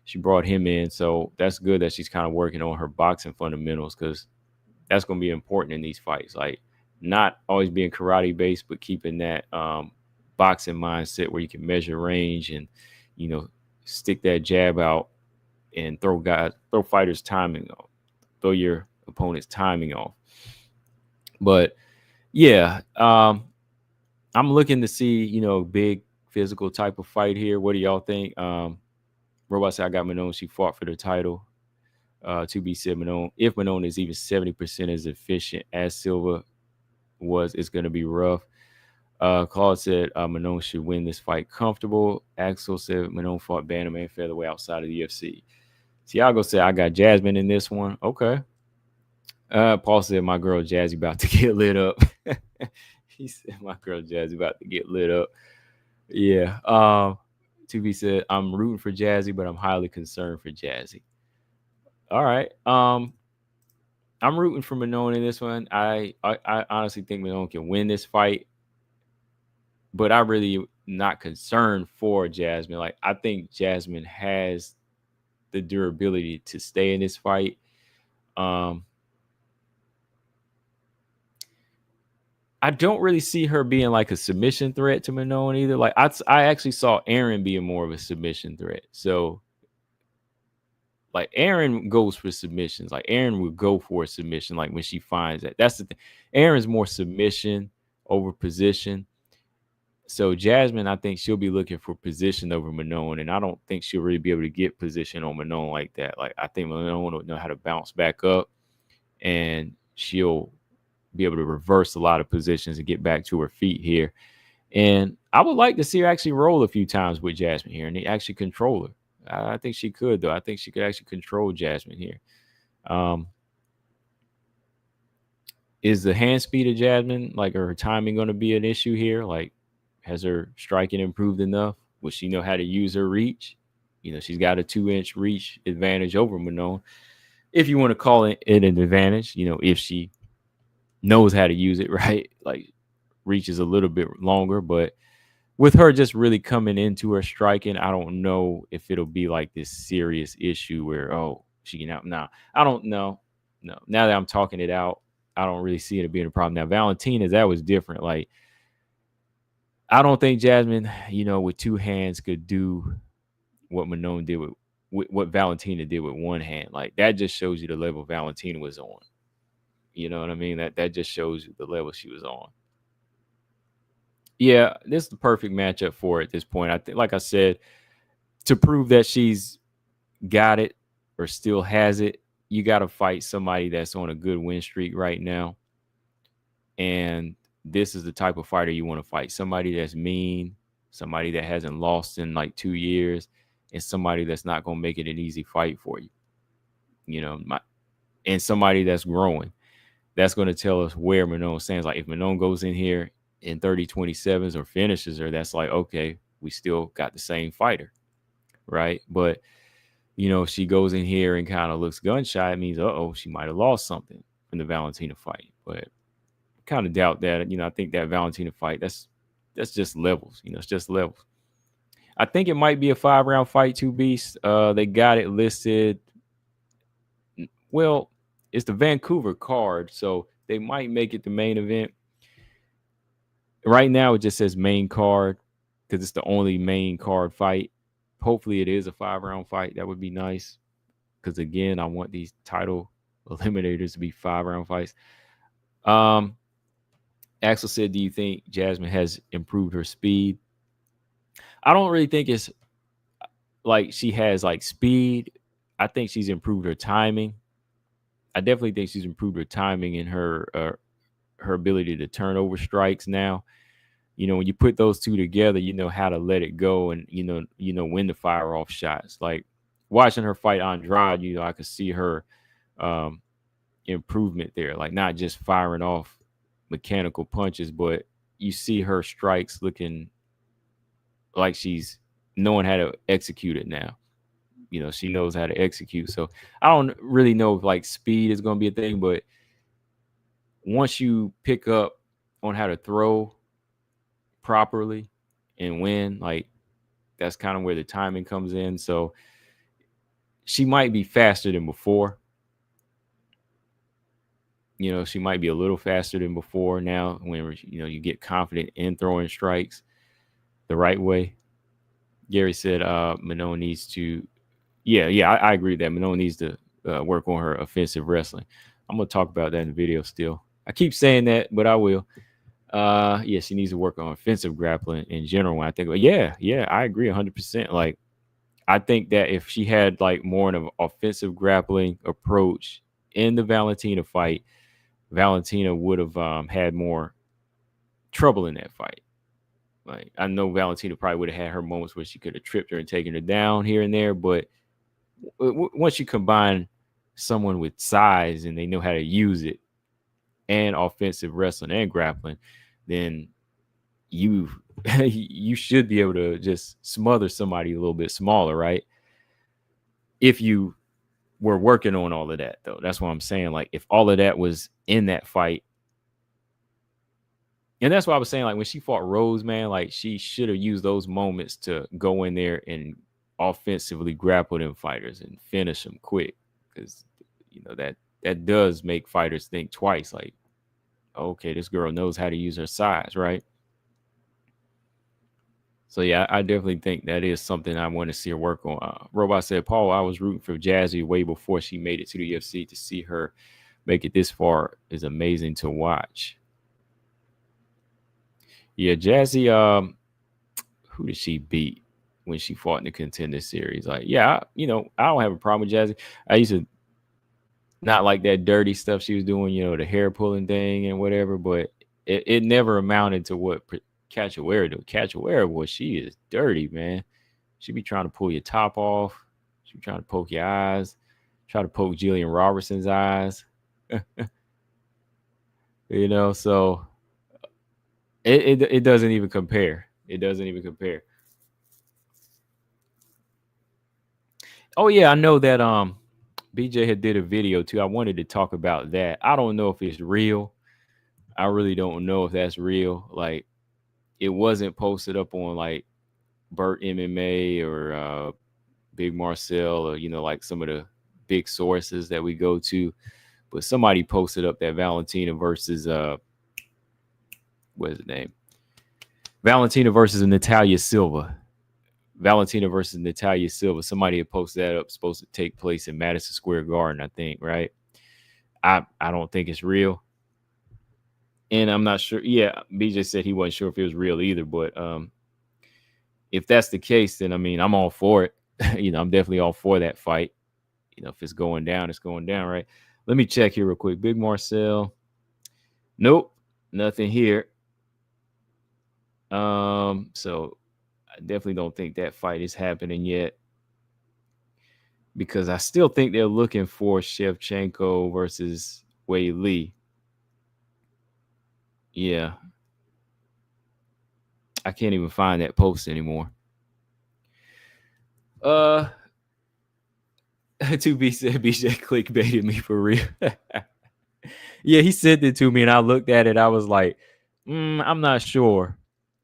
She brought him in, so that's good that she's kind of working on her boxing fundamentals, because that's going to be important in these fights. Like, not always being karate based, but keeping that boxing mindset where you can measure range and stick that jab out and throw fighters' timing off, throw your opponent's timing off. But I'm looking to see big physical type of fight here. What do y'all think? Robot said I got Manon. She fought for the title. To be said, Manon, if Manon is even 70% as efficient as Silva was, it's going to be rough. Claude said Manon should win this fight comfortable. Axel said Manon fought bantamweight and featherweight outside of the UFC. Tiago said I got Jasmine in this one. Okay. Paul said my girl Jazzy about to get lit up. He said my girl Jazzy about to get lit up. Yeah. 2B said I'm rooting for Jazzy, but I'm highly concerned for Jazzy. All right. I'm rooting for Manon in this one. I honestly think Manon can win this fight, but I really not concerned for Jasmine. Like, I think Jasmine has the durability to stay in this fight. I don't really see her being like a submission threat to Manon either. Like, I actually saw Aaron being more of a submission threat. So, like, Aaron goes for submissions. Like, Aaron would go for a submission, like, when she finds that. That's the thing. Aaron's more submission over position. So Jasmine, I think she'll be looking for position over Manon, and I don't think she'll really be able to get position on Manon like that. Like, I think Manon will know how to bounce back up, and she'll be able to reverse a lot of positions and get back to her feet here. And I would like to see her actually roll a few times with Jasmine here and actually control her. I think she could, though. I think she could actually control Jasmine here. Is the hand speed of Jasmine, like, her timing, going to be an issue here? Like, has her striking improved enough? Will she know how to use her reach? She's got a 2-inch reach advantage over Manon, if you want to call it an advantage. If she knows how to use it, right? Like, reach is a little bit longer, but with her just really coming into her striking, I don't know if it'll be like this serious issue where, she can out. Nah, I don't know. No, now that I'm talking it out, I don't really see it being a problem. Now, Valentina, that was different. Like, I don't think Jasmine, with two hands could do what Manon did with what Valentina did with one hand. Like, that just shows you the level Valentina was on. You know what I mean? That just shows you the level she was on. Yeah, this is the perfect matchup for her at this point. I think, like I said, to prove that she's got it or still has it, you got to fight somebody that's on a good win streak right now. And this is the type of fighter you want to fight. Somebody that's mean, somebody that hasn't lost in like 2 years, and somebody that's not going to make it an easy fight for you. And somebody that's growing. That's going to tell us where Manon stands. Like, if Manon goes in here in 30-27s or finishes her, that's like, okay, we still got the same fighter, right? But she goes in here and kind of looks gun shy, it means she might have lost something from the Valentina fight. But I kind of doubt that. I think that Valentina fight, that's just levels. It's just levels. I think it might be a 5-round fight, two beasts. They got it listed. Well, it's the Vancouver card, so they might make it the main event. Right now, it just says main card because it's the only main card fight. Hopefully, it is a 5-round fight. That would be nice because, again, I want these title eliminators to be 5-round fights. Axel said, do you think Jasmine has improved her speed? I don't really think it's like she has like speed. I think she's improved her timing. I definitely think she's improved her timing and her ability to turn over strikes now. When you put those two together, you know how to let it go and, when to fire off shots. Like, watching her fight Andrade, I could see her improvement there. Like, not just firing off mechanical punches, but you see her strikes looking like she's knowing how to execute it now. She knows how to execute. So I don't really know if like speed is going to be a thing, but once you pick up on how to throw properly and win, like, that's kind of where the timing comes in. So she might be faster than before. She might be a little faster than before now when, you get confident in throwing strikes the right way. Gary said Manon needs to, I agree that Manon needs to work on her offensive wrestling. I'm going to talk about that in the video still. I keep saying that, but I will. She needs to work on offensive grappling in general. I think, I agree 100%. Like, I think that if she had like more of an offensive grappling approach in the Valentina fight, Valentina would have had more trouble in that fight. Like, I know Valentina probably would have had her moments where she could have tripped her and taken her down here and there, but once you combine someone with size and they know how to use it and offensive wrestling and grappling, then you should be able to just smother somebody a little bit smaller, right? If you were working on all of that, though. That's what I'm saying. Like, if all of that was in that fight, and that's why I was saying, like, when she fought Rose, man, like, she should have used those moments to go in there and offensively grapple them fighters and finish them quick, because that does make fighters think twice. Like, okay, this girl knows how to use her size, right? So yeah, I definitely think that is something I want to see her work on. Robot said, Paul, I was rooting for Jazzy way before she made it to the UFC. To see her make it this far is amazing to watch. Yeah, Jazzy, who did she beat when she fought in the Contender Series? Like, I don't have a problem with Jazzy. I used to not like that dirty stuff she was doing, the hair pulling thing and whatever, but it never amounted to what Cachoeira do. Cachoeira, boy, she is dirty, man. She be trying to pull your top off. She be trying to poke your eyes. Try to poke Jillian Robertson's eyes. So it doesn't even compare. It doesn't even compare. Oh yeah, I know that BJ had did a video too. I wanted to talk about that. I don't know if it's real. I really don't know if that's real. Like, it wasn't posted up on like Burt MMA or Big Marcel or like some of the big sources that we go to. But somebody posted up that Valentina versus what is the name? Valentina versus Natalia Silva. Valentina versus Natalia Silva. Somebody had posted that up, supposed to take place in Madison Square Garden, I think, right? I don't think it's real. And I'm not sure. Yeah, BJ said he wasn't sure if it was real either. But if that's the case, then I mean, I'm all for it. I'm definitely all for that fight. If it's going down, it's going down, right? Let me check here real quick. Big Marcel. Nope, nothing here. So I definitely don't think that fight is happening yet, because I still think they're looking for Shevchenko versus Wei Li. Yeah. I can't even find that post anymore. 2B said BJ clickbaited me for real. Yeah, he sent it to me and I looked at it. I was like, I'm not sure.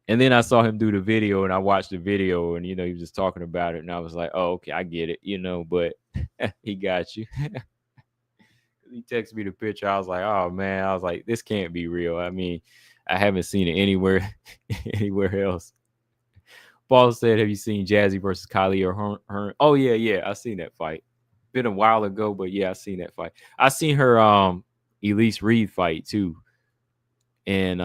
And then I saw him do the video and I watched the video and, he was just talking about it. And I was like, oh, okay, I get it, but he got you. He texted me the picture. I was like, oh, man. I was like, this can't be real. I mean, I haven't seen it anywhere else. Paul said, have you seen Jazzy versus Kylie or Hearn? Oh, yeah. I seen that fight. Been a while ago, but yeah, I seen that fight. I seen her Elise Reed fight too. And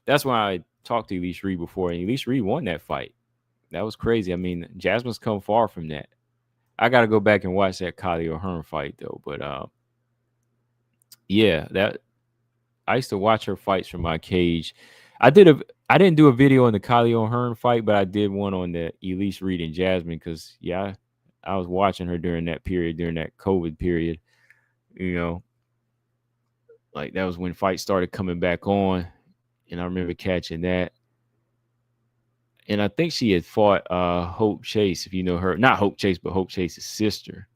that's why I talked to Elise Reed before, and Elise Reed won that fight. That was crazy. I mean, Jasmine's come far from that. I got to go back and watch that Kylie O'Hearn fight though. But yeah, that I used to watch her fights from my cage. I didn't do a video on the Kylie O'Hearn fight, but I did one on the Elise Reed and Jasmine because I was watching her during that period, during that COVID period. Like that was when fights started coming back on. And I remember catching that. And I think she had fought Hope Chase, if you know her. Not Hope Chase, but Hope Chase's sister.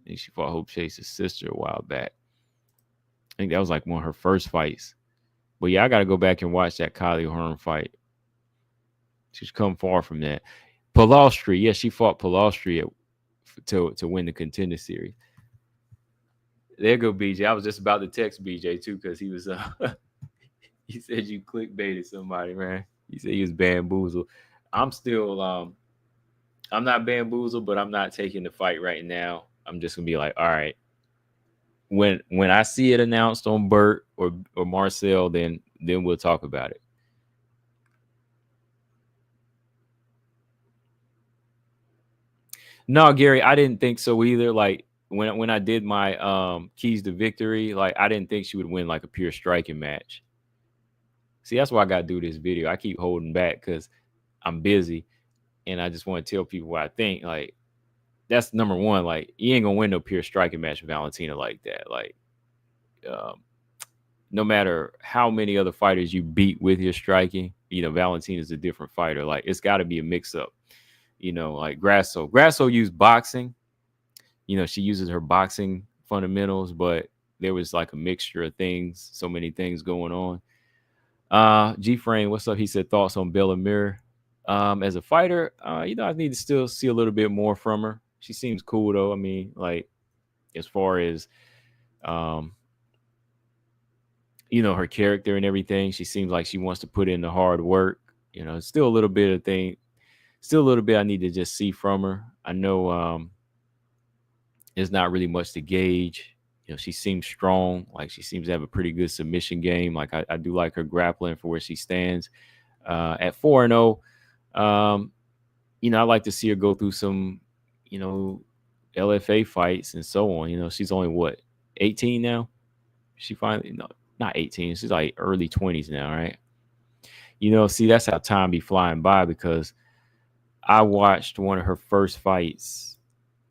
I think she fought Hope Chase's sister a while back. I think that was like one of her first fights. But yeah, I got to go back and watch that Kylie O'Hearn fight. She's come far from that. Polastri, yeah, she fought Polastri to win the Contender Series. There go BJ. I was just about to text BJ too because he was he said you clickbaited somebody, man. He said he was bamboozled. I'm still I'm not bamboozled, but I'm not taking the fight right now. I'm just gonna be like, all right. When I see it announced on Burt or Marcel, then we'll talk about it. No, Gary, I didn't think so either. Like when I did my keys to victory, like I didn't think she would win like a pure striking match. See, that's why I got to do this video. I keep holding back because I'm busy and I just want to tell people what I think. Like, that's number one. Like, you ain't going to win no pure striking match with Valentina like that. Like, no matter how many other fighters you beat with your striking, Valentina's a different fighter. Like, it's got to be a mix-up. Like Grasso used boxing. She uses her boxing fundamentals, but there was like a mixture of things, so many things going on. G-Frame, what's up? He said thoughts on Bellamir. As a fighter, I need to still see a little bit more from her. She seems cool though. I mean, like as far as her character and everything, she seems like she wants to put in the hard work. Still a little bit I need to just see from her. I know there's not really much to gauge. She seems strong. Like she seems to have a pretty good submission game. Like I do like her grappling for where she stands. At 4-0, I like to see her go through some, LFA fights and so on. She's only 18 now? She finally, no, not 18. She's like early 20s now, right? See, that's how time be flying by because I watched one of her first fights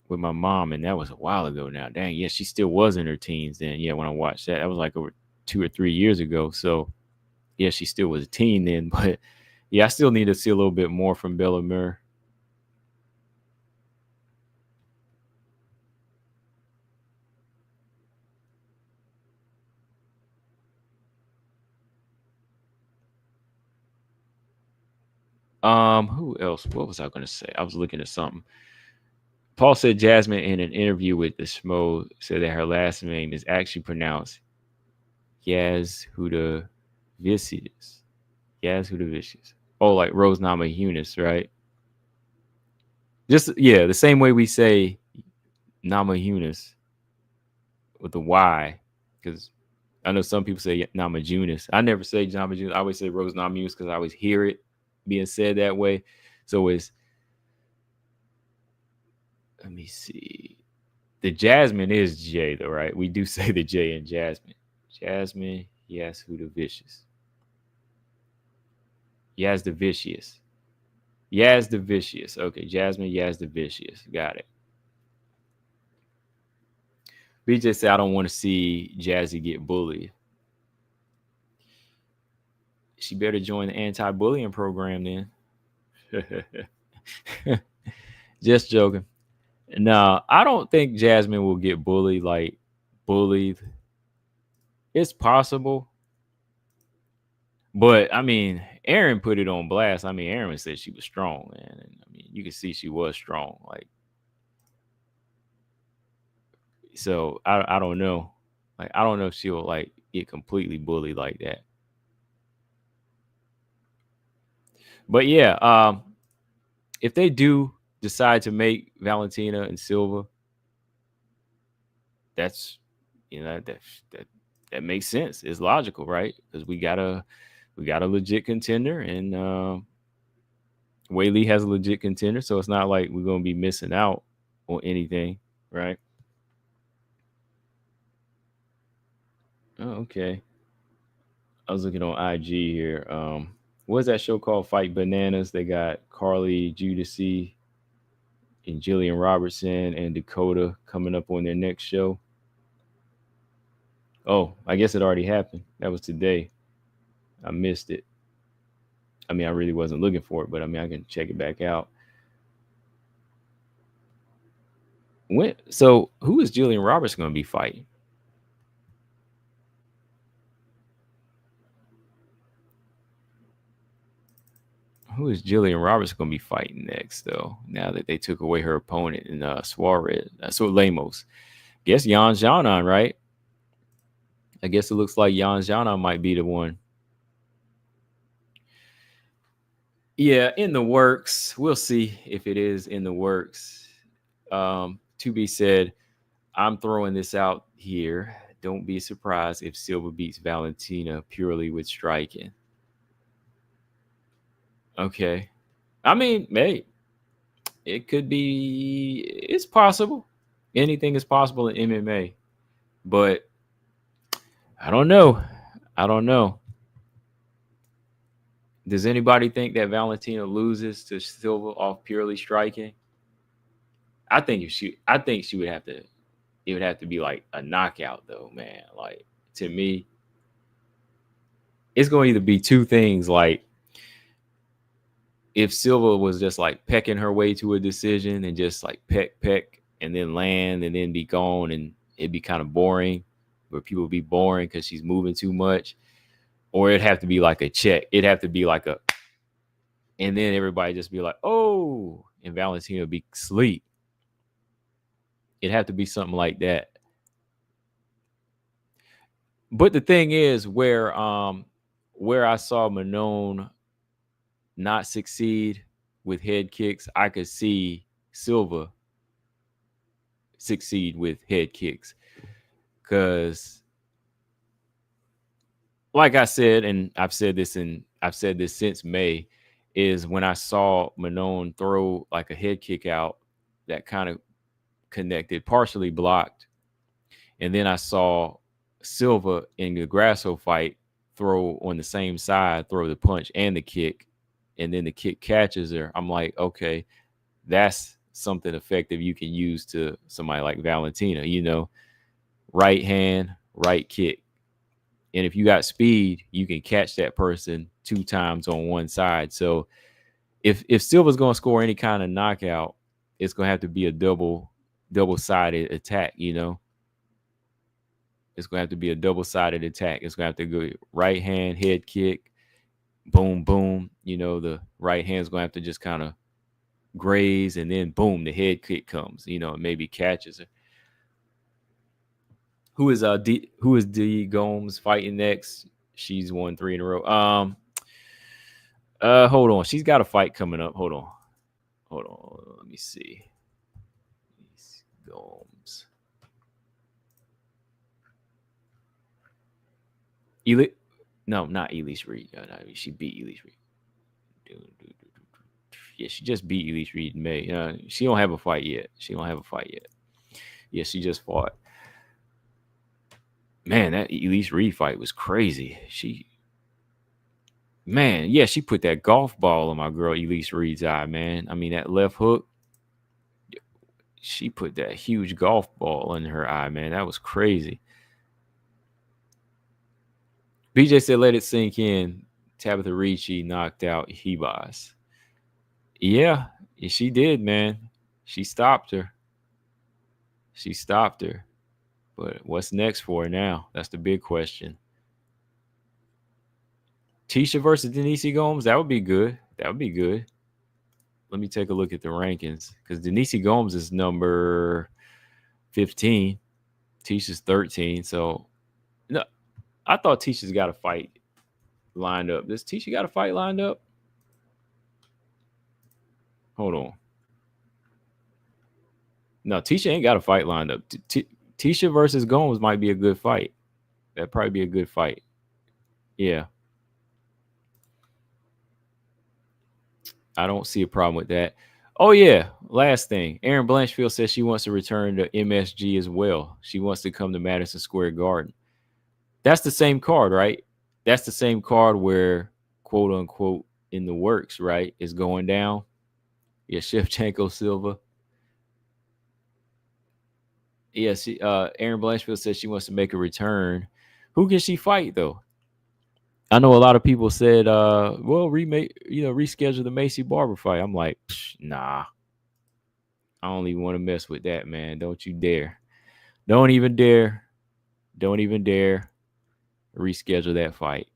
with my mom, and that was a while ago now. Dang, yeah, she still was in her teens then. Yeah, when I watched that, that was like over 2 or 3 years ago. So yeah, she still was a teen then. But yeah, I still need to see a little bit more from Bellemere. Who else? What was I gonna say? I was looking at something. Paul said Jasmine in an interview with the Schmo said that her last name is actually pronounced Jasudavicius. Jasudavicius. Oh, like Rose Namajunas, right? Just yeah, the same way we say Namajunas with the Y, because I know some people say Namajunas. I never say Namajunas. I always say Rose Namajunas because I always hear it being said that way. So it's, let me see. The Jasmine is J though, right? We do say the J in Jasmine. Jasmine, yes, who the vicious? Jasudavicius. Jasudavicius. Okay, Jasmine Jasudavicius. Got it. BJ said, I don't want to see Jazzy get bullied. She better join the anti-bullying program then. Just joking. No, I don't think Jasmine will get bullied. Like bullied. It's possible. But I mean, Aaron put it on blast. I mean, Aaron said she was strong, man. And I mean, you can see she was strong. Like, so I don't know. Like, I don't know if she'll like get completely bullied like that. But yeah, if they do decide to make Valentina and Silva, that's that makes sense. It's logical, right? Because we got a legit contender, and Whaley has a legit contender, so it's not like we're gonna be missing out on anything, right? Oh, okay. I was looking on IG here. What's that show called? Fight Bananas. They got Carly Judici and Jillian Robertson and Dakota coming up on their next show. Oh, I guess it already happened. That was today. I missed it. I mean, I really wasn't looking for it, but I mean, I can check it back out. So who is Jillian Roberts going to be fighting? Who is Jillian Roberts going to be fighting next, though? Now that they took away her opponent in Suarez, so Lemos. Guess Jan Janan, right? I guess it looks like Jan Janan might be the one. Yeah, in the works. We'll see if it is in the works. To be said, I'm throwing this out here. Don't be surprised if Silva beats Valentina purely with striking. Okay. I mean, hey, it could be, it's possible. Anything is possible in MMA. But I don't know. I don't know. Does anybody think that Valentina loses to Silva off purely striking? I think she would have to, it would have to be like a knockout though, man. Like, to me, it's going to either be two things. Like, if Silva was just like pecking her way to a decision and just like peck and then land and then be gone, and it'd be kind of boring, where people would be boring because she's moving too much. Or it'd have to be like a check. It'd have to be like a, and then everybody just be like, oh, and Valentina would be asleep. It'd have to be something like that. But the thing is, where I saw Manon not succeed with head kicks, I could see Silva succeed with head kicks. Because, like I said, and I've said this since May, is when I saw Manon throw like a head kick out that kind of connected, partially blocked, and then I saw Silva in the Grasso fight throw on the same side, throw the punch and the kick, and then the kick catches her, I'm like, okay, that's something effective you can use to somebody like Valentina, right hand, right kick. And if you got speed, you can catch that person 2 times on one side. So if Silva's going to score any kind of knockout, it's going to have to be a double-sided attack, It's going to have to be a double-sided attack. It's going to have to go right hand, head kick, boom, boom. The right hand's going to have to just kind of graze, and then boom, the head kick comes, and maybe catches it. Who is D Gomes fighting next? She's won 3 in a row. Hold on. She's got a fight coming up. Hold on. Let me see. Gomes. No, not Elise Reed. She beat Elise Reed. Yeah, she just beat Elise Reed in May. She don't have a fight yet. Yeah, she just fought. Man, that Elise Reed fight was crazy. She put that golf ball on my girl Elise Reed's eye, man. I mean, that left hook, she put that huge golf ball in her eye, man. That was crazy. BJ said, let it sink in. Tabitha Ricci knocked out Hebas. Yeah, she did, man. She stopped her. But what's next for her now? That's the big question. Tisha versus Denise Gomes, that would be good. Let me take a look at the rankings, because Denise Gomes is number 15. Tisha's 13. So, no, I thought Tisha's got a fight lined up. Does Tisha got a fight lined up? Hold on. No, Tisha ain't got a fight lined up. Tisha versus Gomes might be a good fight. That'd probably be a good fight. Yeah. I don't see a problem with that. Oh, yeah. Last thing. Erin Blanchfield says she wants to return to MSG as well. She wants to come to Madison Square Garden. That's the same card, right? That's the same card where, quote unquote, in the works, right? Is going down. Yeah, Shevchenko Silva. Yeah, Erin Blanchfield says she wants to make a return. Who can she fight, though? I know a lot of people said, reschedule the Macy Barber fight. I'm like, nah. I don't even want to mess with that, man. Don't you dare. Don't even dare reschedule that fight.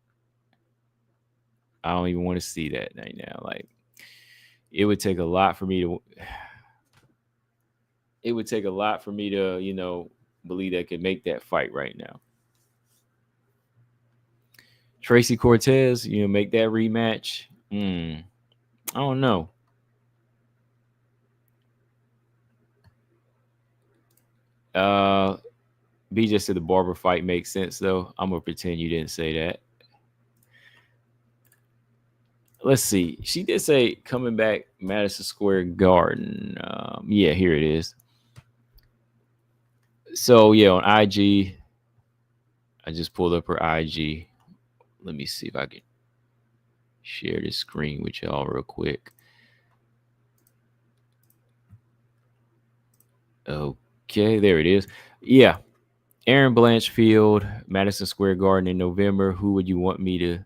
I don't even want to see that right now. Like, it would take a lot for me to believe that I could make that fight right now. Tracy Cortez, make that rematch. I don't know. BJ said the Barber fight makes sense, though. I'm going to pretend you didn't say that. Let's see. She did say coming back Madison Square Garden. Yeah, here it is. So, yeah, on IG, I just pulled up her IG. Let me see if I can share this screen with y'all real quick. Okay, there it is. Yeah. Erin Blanchfield, Madison Square Garden in November. Who would you want to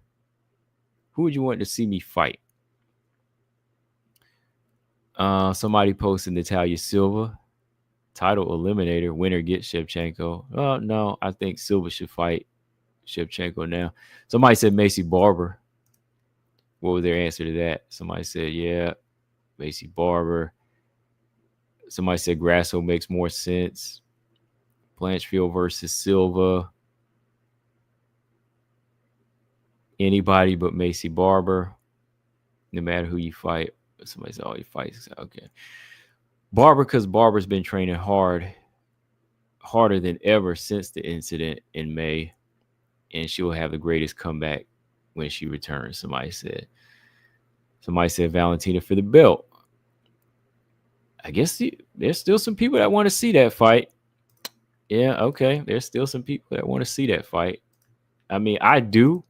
see me fight? Somebody posted Natalia Silva. Title eliminator. Winner gets Shevchenko. No, I think Silva should fight Shevchenko now. Somebody said Macy Barber. What was their answer to that? Somebody said, yeah, Macy Barber. Somebody said Grasso makes more sense. Blanchfield versus Silva. Anybody but Macy Barber. No matter who you fight. Somebody said, he fights. Okay. Barber, because Barber's been training harder than ever since the incident in May. And she will have the greatest comeback when she returns, somebody said. Somebody said Valentina for the belt. I guess there's still some people that want to see that fight. Yeah, okay. There's still some people that want to see that fight. I mean, I do.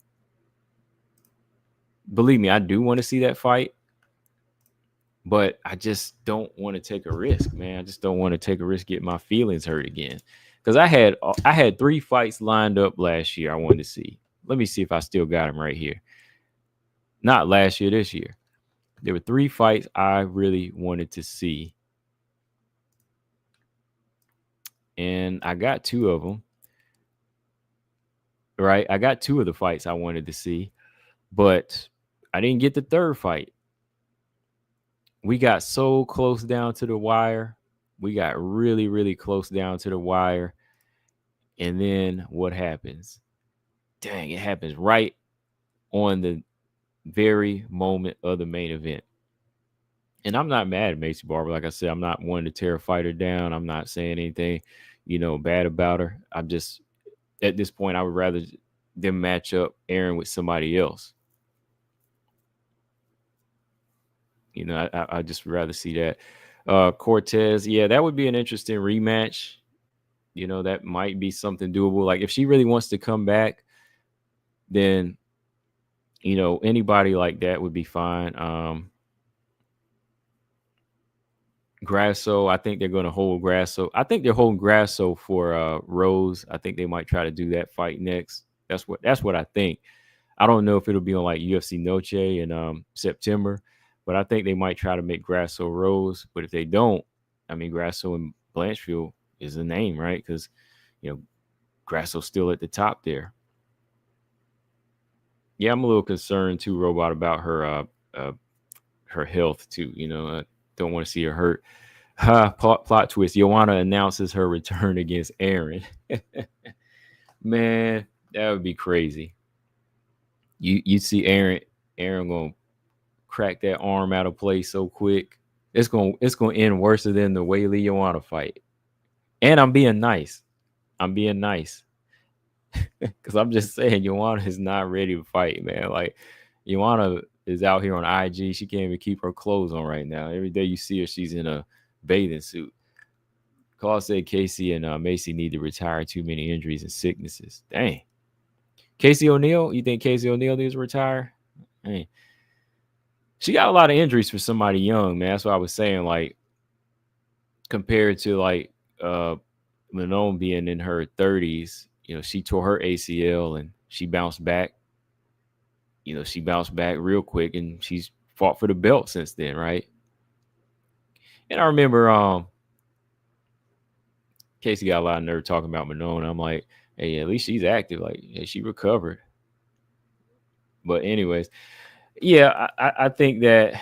believe me, I do want to see that fight, but I just don't want to take a risk, man. I just don't want to take a risk, get my feelings hurt again. Because I had 3 fights lined up last year I wanted to see. Let me see if I still got them right here. Not last year, this year. There were 3 fights I really wanted to see. And I got 2 of them. Right? I got 2 of the fights I wanted to see, but I didn't get the 3rd fight. We got so close down to the wire. We got really, really close down to the wire. And then what happens? Dang, it happens right on the very moment of the main event. And I'm not mad at Macy Barber. Like I said, I'm not wanting to tear a fighter down. I'm not saying anything, bad about her. I'm just, at this point, I would rather them match up Aaron with somebody else. I just rather see that. Cortez, yeah, that would be an interesting rematch. That might be something doable. Like if she really wants to come back, then anybody like that would be fine. Grasso, I think they're going to hold Grasso. I think they're holding Grasso for Rose. I think they might try to do that fight next. That's what I think. I don't know if it'll be on like UFC Noche in September, but I think they might try to make Grasso Rose. But if they don't, I mean, Grasso and Blanchfield is the name, right? Because Grasso's still at the top there. Yeah, I'm a little concerned too, Robot, about her health too. I don't want to see her hurt. Plot twist: Joanna announces her return against Aaron. Man, that would be crazy. You see Aaron gonna crack that arm out of place so quick. It's gonna end worse than the Weili Joanna fight. And I'm being nice. Because I'm just saying Joanna is not ready to fight, man. Like Joanna is out here on IG. She can't even keep her clothes on right now. Every day you see her, she's in a bathing suit. Carl said Casey and Macy need to retire. Too many injuries and sicknesses. Dang. Casey O'Neill, you think Casey O'Neill needs to retire? Dang. She got a lot of injuries for somebody young, man. That's what I was saying. Like compared to like Manon being in her 30s, she tore her ACL and she bounced back. She bounced back real quick and she's fought for the belt since then, right? And I remember Casey got a lot of nerve talking about Manon. I'm like, hey, at least she's active. Like, hey, she recovered. But anyways, yeah, I think that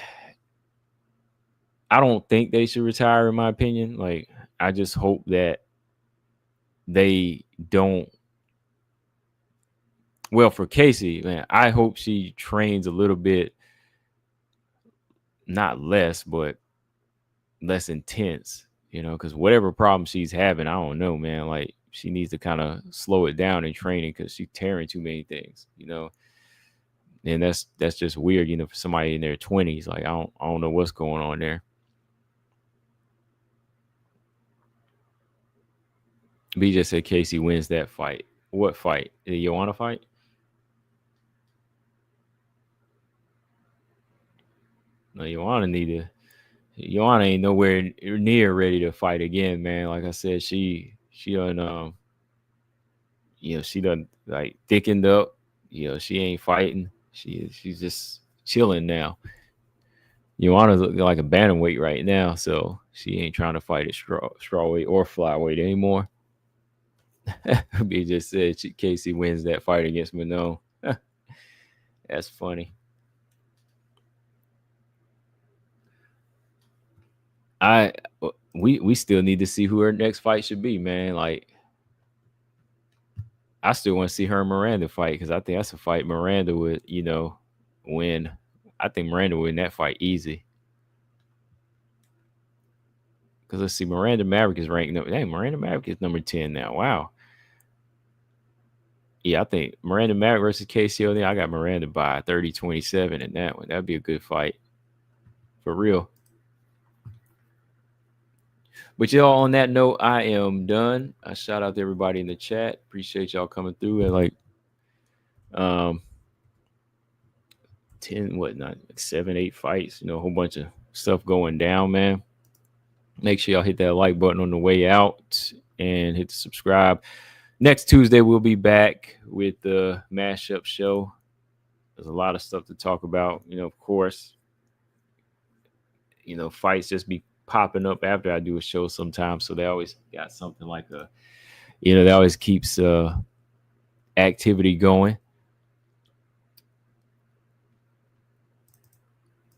I don't think they should retire, in my opinion. Like, I just hope that they don't. Well, for Casey, man, I hope she trains a little bit, not less, but less intense, because whatever problem she's having, I don't know, man. Like, she needs to kind of slow it down in training because she's tearing too many things, and that's just weird, for somebody in their 20s. Like, I don't know what's going on there. B just said Casey wins that fight. What fight? The Joanna fight? No, Joanna ain't nowhere near ready to fight again, man. Like I said, she done she done like thickened up. She ain't fighting. She's just chilling now. Joanna's like a bantamweight right now, so she ain't trying to fight at strawweight or flyweight anymore. B just said Casey wins that fight against Manon. That's funny. We still need to see who her next fight should be, man. Like, I still want to see her and Miranda fight because I think that's a fight Miranda would, win. I think Miranda would win that fight easy. Because let's see, Miranda Maverick is ranked number. Dang, Miranda Maverick is number 10 now. Wow. Yeah, I think Miranda Maverick versus Casey O'Neill. I got Miranda by 30-27 in that one. That'd be a good fight. For real. But y'all, on that note, I am done. I shout out to everybody in the chat. Appreciate y'all coming through and 10, what not, like 7, 8 fights, a whole bunch of stuff going down, man. Make sure y'all hit that like button on the way out and hit the subscribe. Next Tuesday, we'll be back with the mashup show. There's a lot of stuff to talk about. Of course, fights just be popping up after I do a show sometimes. So they always got something like that always keeps activity going.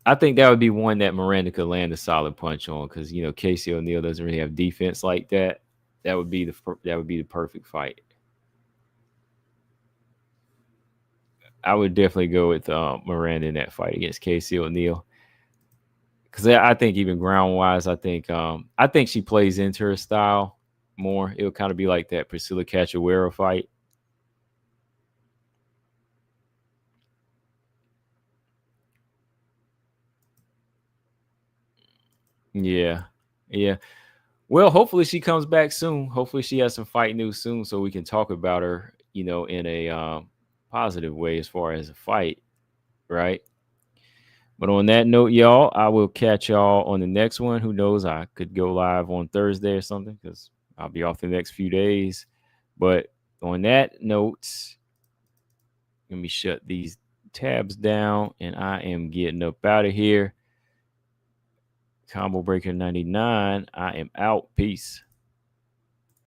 I think that would be one that Miranda could land a solid punch on because Casey O'Neill doesn't really have defense like that. That would be the perfect fight. I would definitely go with Miranda in that fight against Casey O'Neill because I think even ground wise, I think she plays into her style more. It'll kind of be like that Priscilla Cachoeira fight. Yeah. Well, hopefully she comes back soon. Hopefully she has some fight news soon so we can talk about her, in a positive way as far as a fight, right? But on that note, y'all, I will catch y'all on the next one. Who knows? I could go live on Thursday or something because I'll be off the next few days. But on that note, let me shut these tabs down and I am getting up out of here. Combo Breaker 99. I am out. Peace.